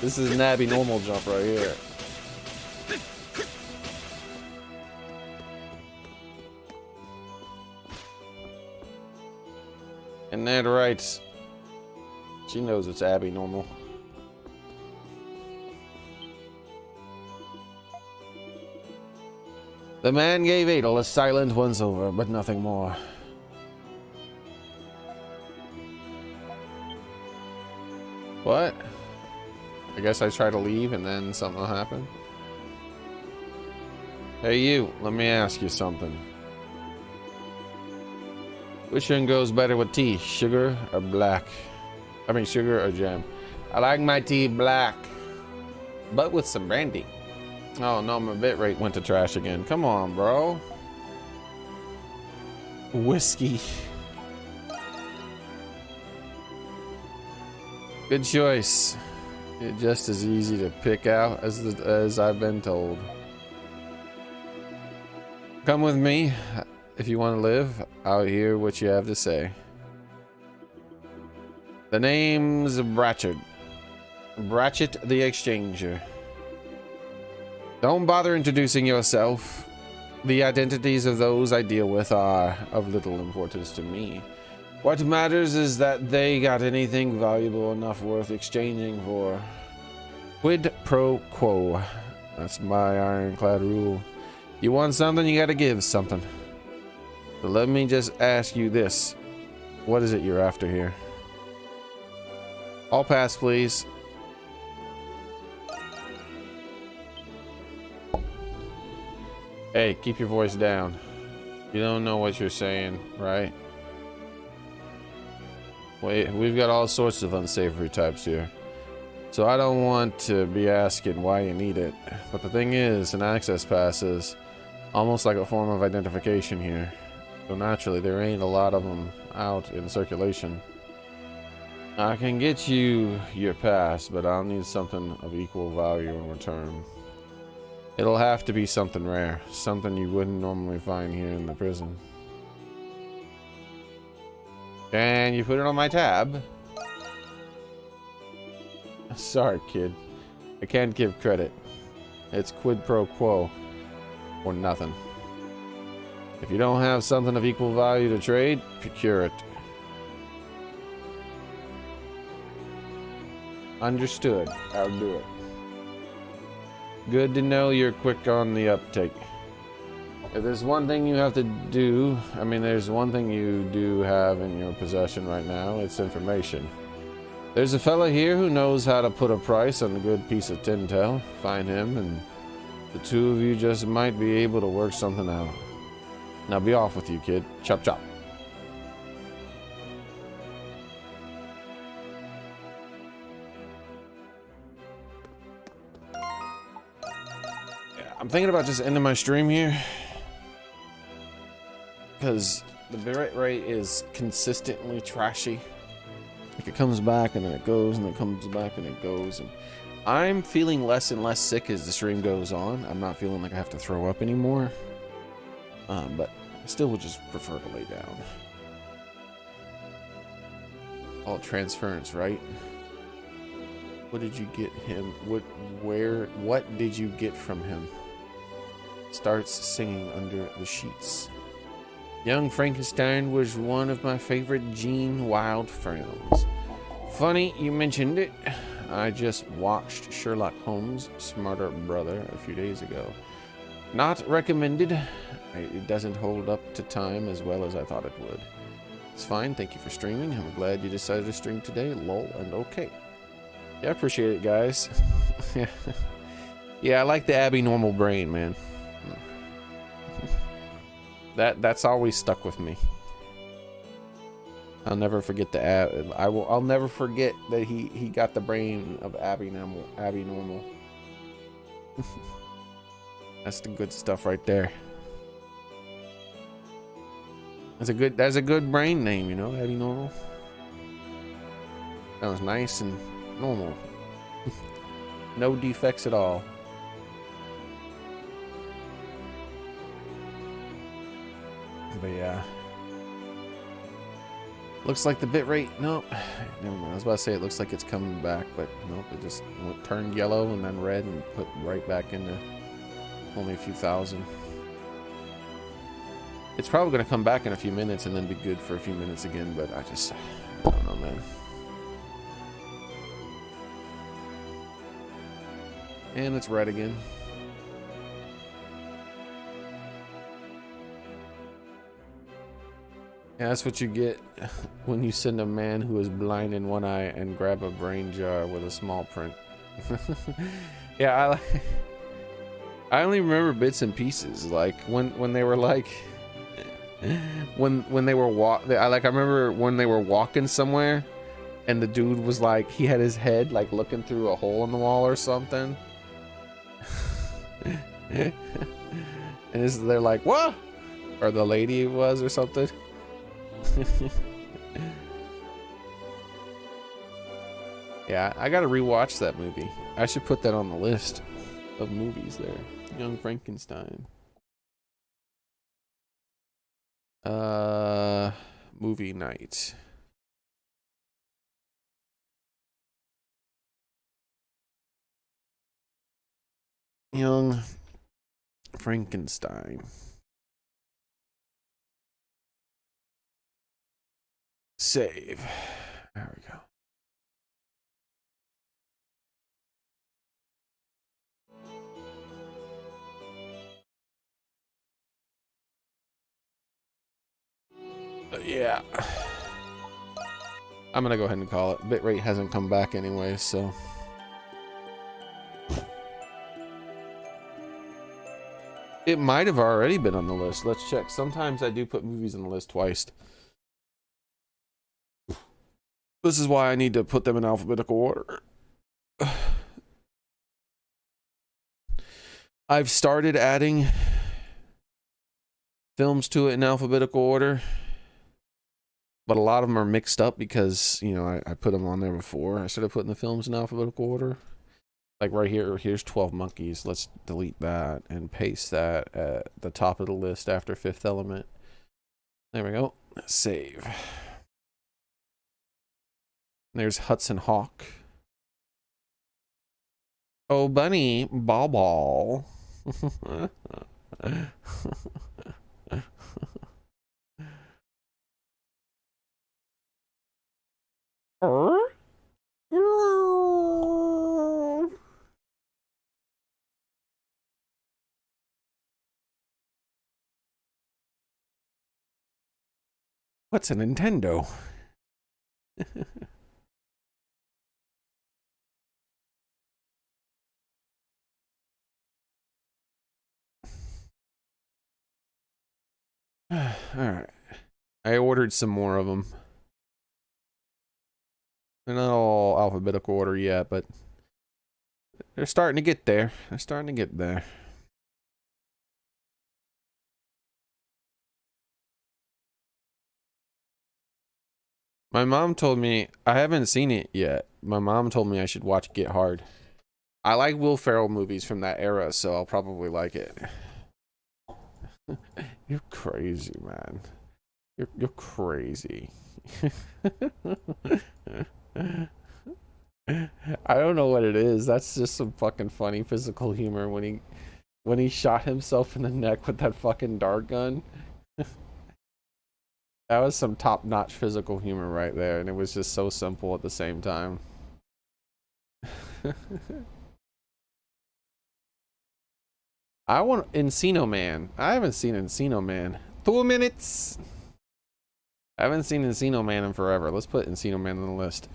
This is an Abby Normal jump right here. And that right. She knows it's Abby normal. The man gave Adel a silent once-over, but nothing more. What? I guess I try to leave and then something will happen. Hey you, let me ask you something. Which one goes better with tea, sugar or black? I mean sugar or jam. I like my tea black, but with some brandy. Oh no, my bitrate went to trash again. Come on, bro. Whiskey. Good choice. It's just as easy to pick out as I've been told. Come with me if you want to live. I'll hear what you have to say. The name's Bratchett. Bratchett the Exchanger. Don't bother introducing yourself. The identities of those I deal with are of little importance to me. What matters is that they got anything valuable enough worth exchanging for. Quid pro quo. That's my ironclad rule. You want something, you gotta give something. So let me just ask you this. What is it you're after here? All pass, please. Hey, keep your voice down. You don't know what you're saying, right? Wait, we've got all sorts of unsavory types here. So I don't want to be asking why you need it. But the thing is, an access pass is almost like a form of identification here. So naturally, there ain't a lot of them out in circulation. I can get you your pass, but I'll need something of equal value in return. It'll have to be something rare, something you wouldn't normally find here in the prison. Can you put it on my tab? Sorry, kid. I can't give credit. It's quid pro quo, or nothing. If you don't have something of equal value to trade, procure it. Understood. I'll do it. Good to know you're quick on the uptake. If there's one thing you have to do, there's one thing you do have in your possession right now, it's information. There's a fella here who knows how to put a price on a good piece of tintail. Find him, and the two of you just might be able to work something out. Now be off with you, kid. Chop chop. I'm thinking about just ending my stream here, because the bitrate rate is consistently trashy. Like it comes back and then it goes and it comes back and it goes, and I'm feeling less and less sick as the stream goes on. I'm not feeling like I have to throw up anymore, but I still would just prefer to lay down. All transference, right? What did you get him? What did you get from him? Starts singing under the sheets. Young Frankenstein was one of my favorite Gene Wilde films. Funny you mentioned it. I just watched Sherlock Holmes' Smarter Brother a few days ago. Not recommended. It doesn't hold up to time as well as I thought it would. It's fine, thank you for streaming. I'm glad you decided to stream today. Lol and okay. Yeah, I appreciate it, guys. Yeah, I like the Abby normal brain, man. That's always stuck with me. I'll never forget the I'll never forget that he got the brain of Abby normal. That's the good stuff right there. That's a good brain name, you know, Abby normal. Sounds nice and normal. No defects at all. But yeah. Looks like the bitrate. Nope. Never mind. I was about to say it looks like it's coming back, but nope. It just turned yellow and then red and put right back into only a few thousand. It's probably going to come back in a few minutes and then be good for a few minutes again, but I don't know, man. And it's red again. Yeah, that's what you get when you send a man who is blind in one eye and grab a brain jar with a small print. Yeah, I only remember bits and pieces, like when they were like when they were I remember when they were walking somewhere and the dude was like, he had his head like looking through a hole in the wall or something. And they're like, what? Or the lady was or something. Yeah, I gotta rewatch that movie. I should put that on the list of movies there. Young Frankenstein. Movie night. Young Frankenstein. Save. There we go. Yeah. I'm gonna go ahead and call it. Bitrate hasn't come back anyway, so. It might have already been on the list. Let's check. Sometimes I do put movies on the list twice. This is why I need to put them in alphabetical order. I've started adding films to it in alphabetical order, but a lot of them are mixed up because, you know, I put them on there before. I started putting the films in alphabetical order. Like right here, here's 12 Monkeys. Let's delete that and paste that at the top of the list after Fifth Element. There we go. Save. There's Hudson Hawk. Oh, bunny, ball ball. What's a Nintendo? All right. I ordered some more of them. They're not all alphabetical order yet, but they're starting to get there. They're starting to get there. My mom told me, I haven't seen it yet. My mom told me I should watch Get Hard. I like Will Ferrell movies from that era, so I'll probably like it. You're crazy, man. You're crazy. I don't know what it is. That's just some fucking funny physical humor when he shot himself in the neck with that fucking dart gun. That was some top-notch physical humor right there, and it was just so simple at the same time. I want Encino Man. I haven't seen Encino Man. 2 minutes. I haven't seen Encino Man in forever. Let's put Encino Man on the list.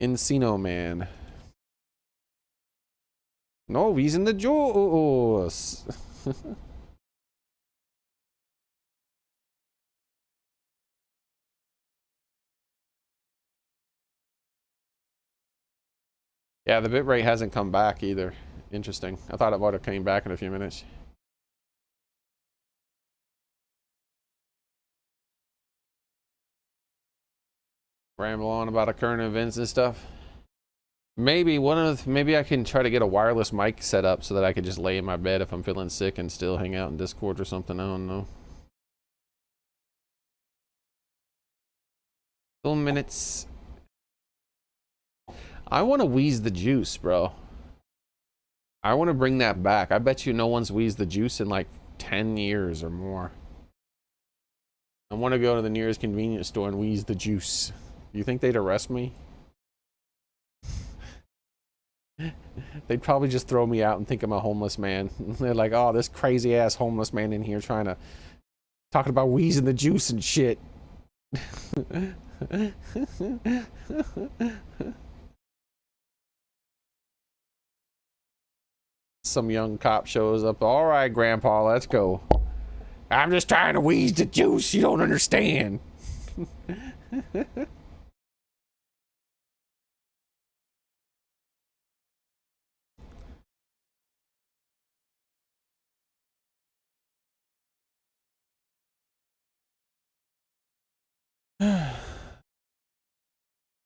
Encino Man. No, he's in the Jaws. Yeah, the bitrate hasn't come back either. Interesting. I thought it might have came back in a few minutes. Ramble on about current events and stuff. Maybe I can try to get a wireless mic set up so that I could just lay in my bed if I'm feeling sick and still hang out in Discord or something. I don't know. 2 minutes. I want to wheeze the juice, bro. I want to bring that back. I bet you no one's wheezed the juice in like 10 years or more. I want to go to the nearest convenience store and wheeze the juice. You think they'd arrest me? They'd probably just throw me out and think I'm a homeless man. They're like, oh, this crazy ass homeless man in here talking about wheezing the juice and shit. Some young cop shows up. All right, Grandpa, let's go. I'm just trying to wheeze the juice. You don't understand.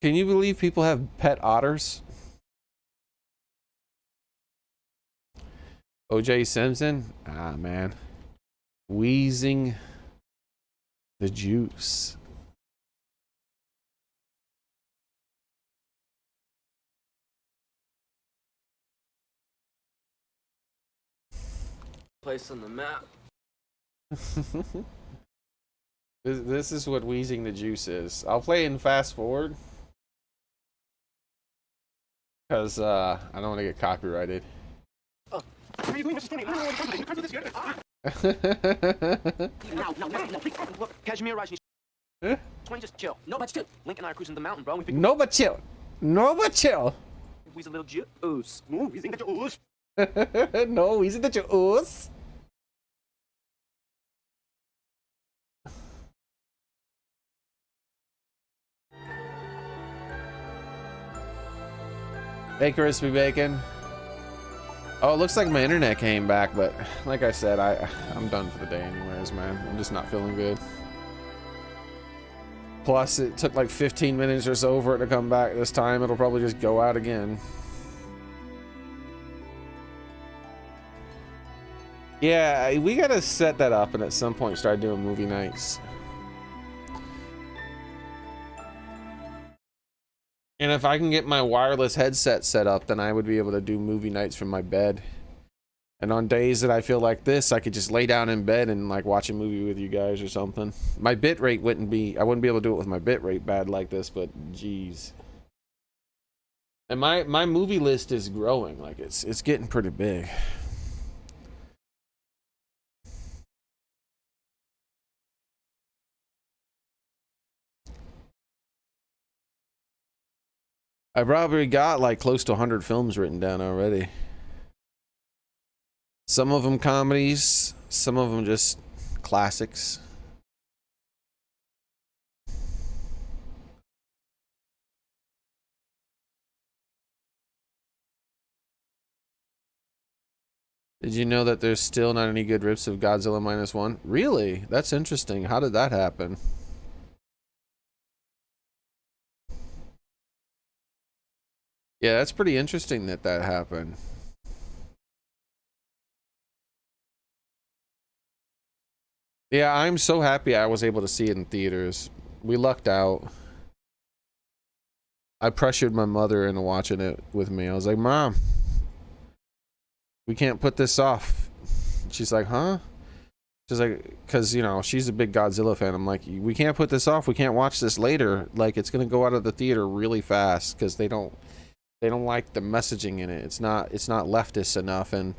Can you believe people have pet otters? OJ Simpson? Ah, man. Wheezing the juice. Place on the map. This is what wheezing the juice is. I'll play in fast forward. Because I don't want to get copyrighted. What are you doing, Mr. Tony? You can't do this yet. No, please. Look, Kashmir Rajni. 20, just chill. No, but chill. Link and I are cruising the mountain, bro. No, but chill. No, but chill. Wheeze a little juice. No, wheezing the juice. No, wheezing the juice. Hey, Crispy Bacon. Oh, it looks like my internet came back, but like I said, I'm done for the day anyways, man. I'm just not feeling good. Plus, it took like 15 minutes or so for it to come back this time. It'll probably just go out again. Yeah, we gotta set that up and at some point start doing movie nights. And if I can get my wireless headset set up, then I would be able to do movie nights from my bed. And on days that I feel like this, I could just lay down in bed and like watch a movie with you guys or something. My bitrate I wouldn't be able to do it with my bitrate bad like this, but geez. And my movie list is growing, like it's getting pretty big. I probably got like close to 100 films written down already. Some of them comedies, some of them just classics. Did you know that there's still not any good rips of Godzilla -1? Really? That's interesting. How did that happen? Yeah, that's pretty interesting that that happened. Yeah, I'm so happy I was able to see it in theaters. We lucked out. I pressured my mother into watching it with me. I was like, Mom, we can't put this off. She's like, huh? She's like, because, you know, she's a big Godzilla fan. I'm like, we can't put this off. We can't watch this later. Like, it's going to go out of the theater really fast because they don't like the messaging in it. It's not leftist enough, and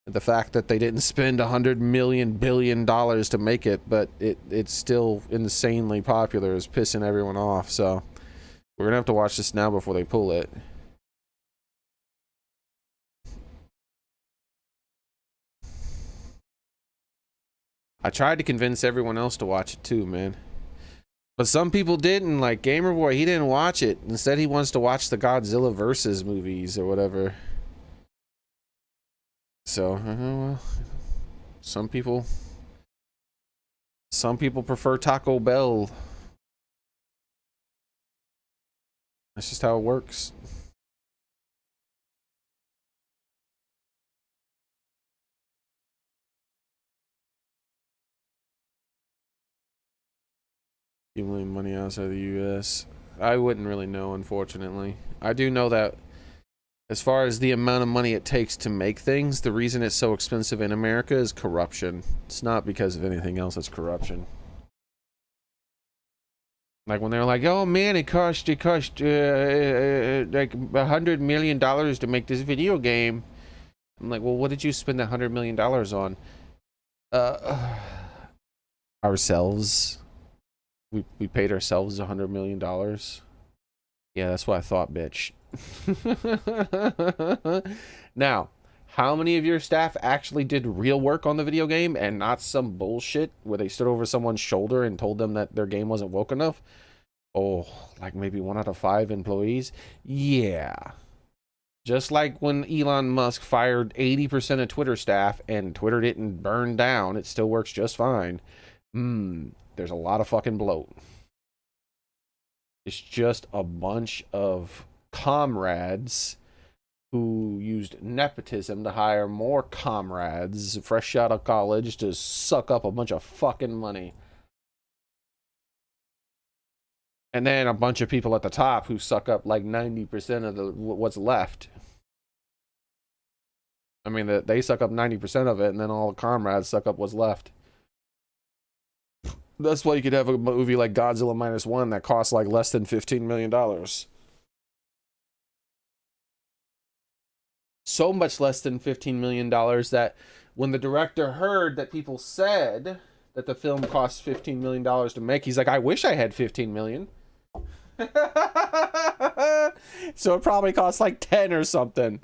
the fact that they didn't spend $100 billion to make it, but it's still insanely popular is pissing everyone off. So we're gonna have to watch this now before they pull it. I tried to convince everyone else to watch it too, man. But some people didn't, like Gamerboy, he didn't watch it. Instead, he wants to watch the Godzilla versus movies or whatever. So, well, some people prefer Taco Bell. That's just how it works. Accumulating money outside the U.S. I wouldn't really know, unfortunately. I do know that As far as the amount of money it takes to make things, the reason it's so expensive in America is corruption. It's not because of anything else, it's corruption. Like when they're like, oh man, it cost like $100 million to make this video game. I'm like, well, what did you spend $100 million on? Ourselves. We paid ourselves $100 million. Yeah, that's what I thought, bitch. Now, how many of your staff actually did real work on the video game and not some bullshit where they stood over someone's shoulder and told them that their game wasn't woke enough? Oh, like maybe 1 out of 5 employees? Yeah. Just like when Elon Musk fired 80% of Twitter staff and Twitter didn't burn down, it still works just fine. There's a lot of fucking bloat. It's just a bunch of comrades who used nepotism to hire more comrades fresh out of college to suck up a bunch of fucking money. And then a bunch of people at the top who suck up like 90% of what's left. I mean, they suck up 90% of it, and then all the comrades suck up what's left. That's why you could have a movie like Godzilla -1 that costs like less than $15 million. So much less than $15 million that when the director heard that people said that the film cost $15 million to make, he's like, I wish I had $15 million. So it probably costs like 10 or something.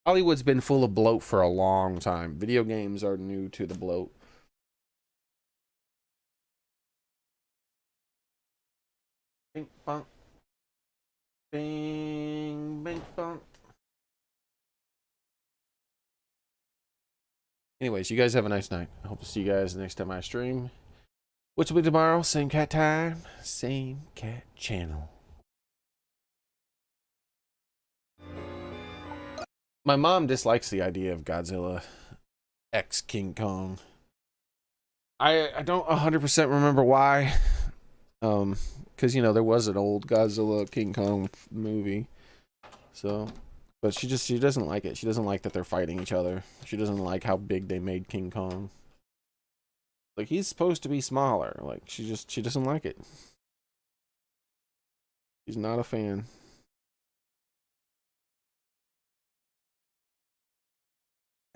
Hollywood's been full of bloat for a long time. Video games are new to the bloat. Bing, bong. Bing, bing, bong. Anyways, you guys have a nice night. I hope to see you guys the next time I stream, which will be tomorrow. Same cat time, same cat channel. My mom dislikes the idea of Godzilla X King Kong. I don't 100% remember why. Because, you know, there was an old Godzilla King Kong movie. So, but she doesn't like it. She doesn't like that they're fighting each other. She doesn't like how big they made King Kong. Like, he's supposed to be smaller. Like, she doesn't like it. She's not a fan.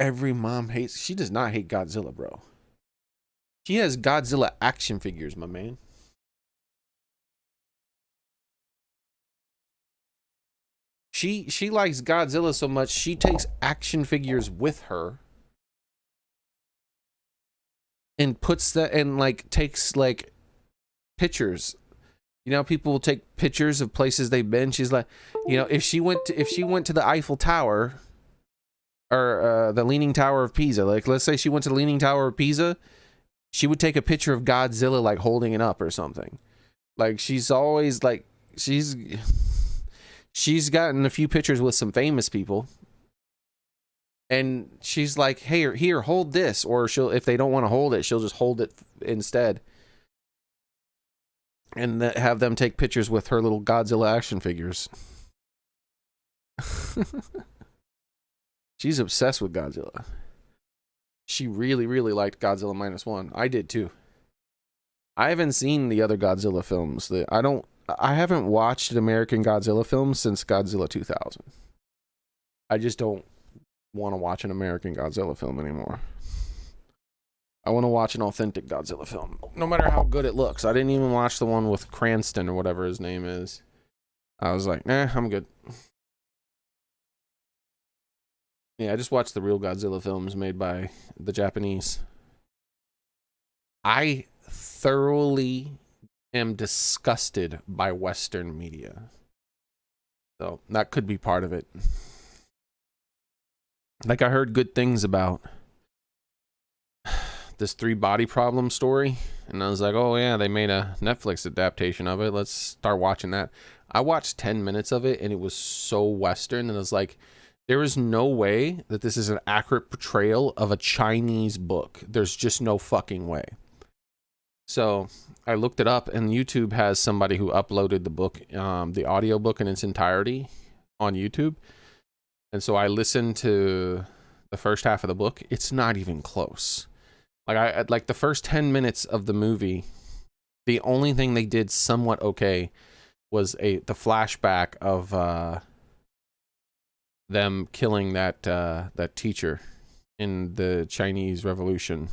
Every mom hates... She does not hate Godzilla, bro. She has Godzilla action figures, my man. She likes Godzilla so much, she takes action figures with her. And puts that... And, like, takes, like, pictures. You know, people will take pictures of places they've been. She's like... You know, if she went to the Eiffel Tower... Or the Leaning Tower of Pisa. Like, let's say she went to the Leaning Tower of Pisa. She would take a picture of Godzilla, like, holding it up or something. Like, she's always, like... She's gotten a few pictures with some famous people. And she's like, hey, here, hold this. Or she'll, if they don't want to hold it, she'll just hold it instead. And have them take pictures with her little Godzilla action figures. She's obsessed with Godzilla. She really, really liked Godzilla -1. I did too. I haven't seen the other Godzilla films. I haven't watched an American Godzilla film since Godzilla 2000. I just don't want to watch an American Godzilla film anymore. I want to watch an authentic Godzilla film, no matter how good it looks. I didn't even watch the one with Cranston or whatever his name is. I was like, nah, I'm good. Yeah, I just watched the real Godzilla films made by the Japanese. I thoroughly am disgusted by Western media. So that could be part of it. Like, I heard good things about this 3 Body Problem story. And I was like, oh yeah, they made a Netflix adaptation of it. Let's start watching that. I watched 10 minutes of it and it was so Western. And I was like, there is no way that this is an accurate portrayal of a Chinese book. There's just no fucking way. So I looked it up, and YouTube has somebody who uploaded the book, the audio book in its entirety on YouTube. And so I listened to the first half of the book. It's not even close. Like the first 10 minutes of the movie, the only thing they did somewhat okay was the flashback of them killing that teacher in the Chinese Revolution.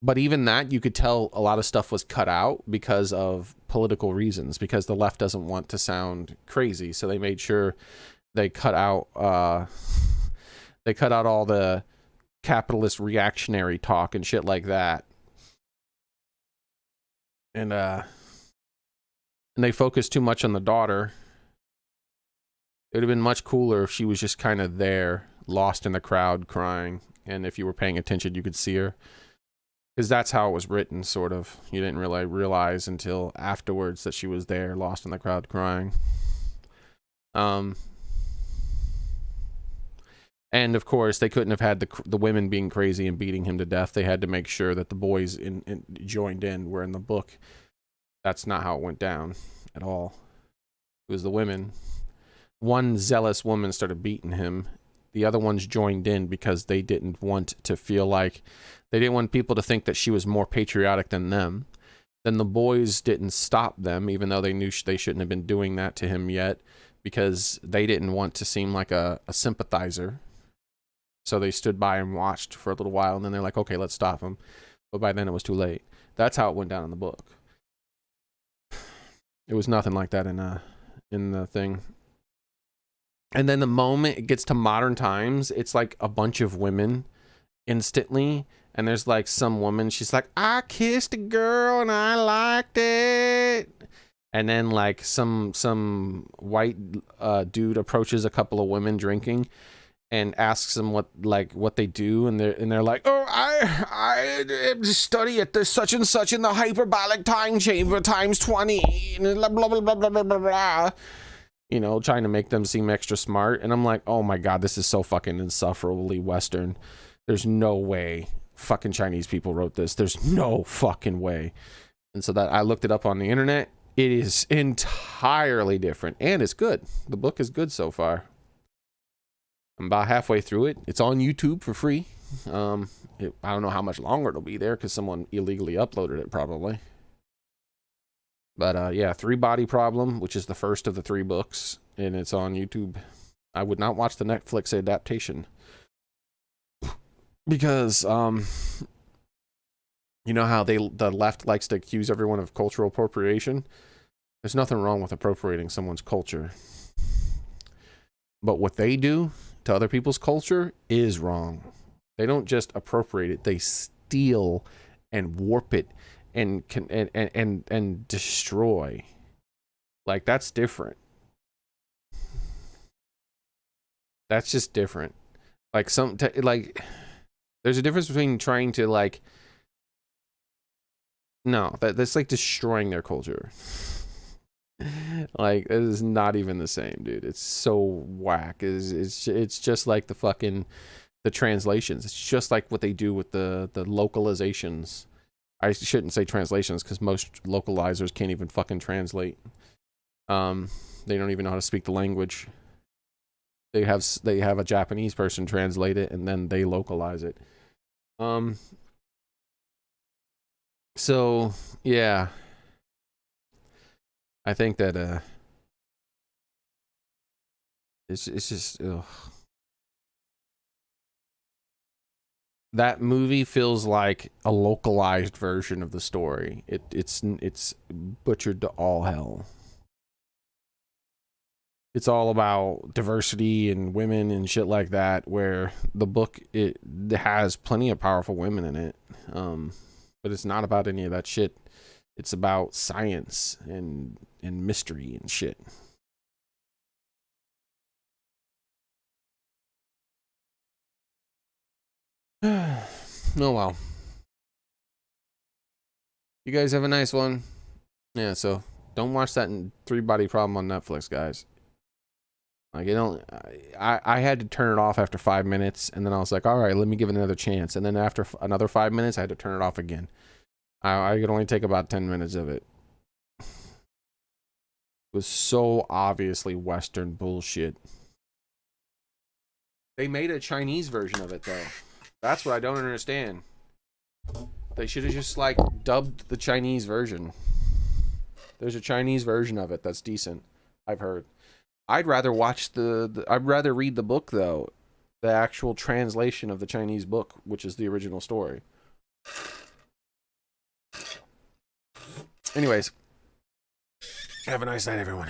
But even that, you could tell a lot of stuff was cut out because of political reasons, because the left doesn't want to sound crazy. So they made sure they cut out all the capitalist reactionary talk and shit like that. And they focused too much on the daughter. It would have been much cooler if she was just kind of there, lost in the crowd, crying. And if you were paying attention, you could see her. Because that's how it was written, sort of. You didn't really realize until afterwards that she was there, lost in the crowd, crying. And of course, they couldn't have had the women being crazy and beating him to death. They had to make sure that the boys joined in. Where in the book, that's not how it went down at all. It was the women. One zealous woman started beating him. The other ones joined in because they didn't want to feel like, they didn't want people to think that she was more patriotic than them. Then the boys didn't stop them, even though they knew they shouldn't have been doing that to him yet, because they didn't want to seem like a sympathizer. So they stood by and watched for a little while, and then they're like, okay, let's stop him. But by then it was too late. That's how it went down in the book. It was nothing like that in the thing. And then the moment it gets to modern times, it's like a bunch of women instantly. And there's like some woman, she's like, I kissed a girl and I liked it. And then like some white dude approaches a couple of women drinking and asks them what they do, and they're like, oh, I study at this such and such in the hyperbolic time chamber times 20, and blah blah blah blah blah blah blah. You know, trying to make them seem extra smart. And I'm like, oh my god, this is so fucking insufferably Western. There's no way fucking Chinese people wrote this. There's no fucking way. And so that I looked it up on the internet. It is entirely different, and it's good. The book is good so far. I'm about halfway through it. It's on YouTube for free. I don't know how much longer it'll be there because someone illegally uploaded it probably. But yeah, 3 Body Problem, which is the first of the 3 books, and it's on YouTube. I would not watch the Netflix adaptation because you know how the left likes to accuse everyone of cultural appropriation? There's nothing wrong with appropriating someone's culture. But what they do to other people's culture is wrong. They don't just appropriate it, they steal and warp it and destroy. Like, that's different. That's just different. Like there's a difference between trying to like, no, that's like destroying their culture. Like, it is not even the same, dude. It's so whack. It's just like the translations. It's just like what they do with the localizations. I shouldn't say translations because most localizers can't even fucking translate. They don't even know how to speak the language. They have a Japanese person translate it and then they localize it. So yeah, I think that it's just ugh. That movie feels like a localized version of the story. It's butchered to all hell. It's all about diversity and women and shit like that, where the book, it has plenty of powerful women in it. But it's not about any of that shit. It's about science and mystery and shit. Oh well. You guys have a nice one. Yeah, so don't watch that 3 Body Problem on Netflix, guys. Like, I had to turn it off after 5 minutes, and then I was like, all right, let me give it another chance. And then after another 5 minutes, I had to turn it off again. I could only take about 10 minutes of it. It was so obviously Western bullshit. They made a Chinese version of it, though. That's what I don't understand. They should have just, like, dubbed the Chinese version. There's a Chinese version of it that's decent, I've heard. I'd rather watch I'd rather read the book, though. The actual translation of the Chinese book, which is the original story. Anyways. Have a nice night, everyone.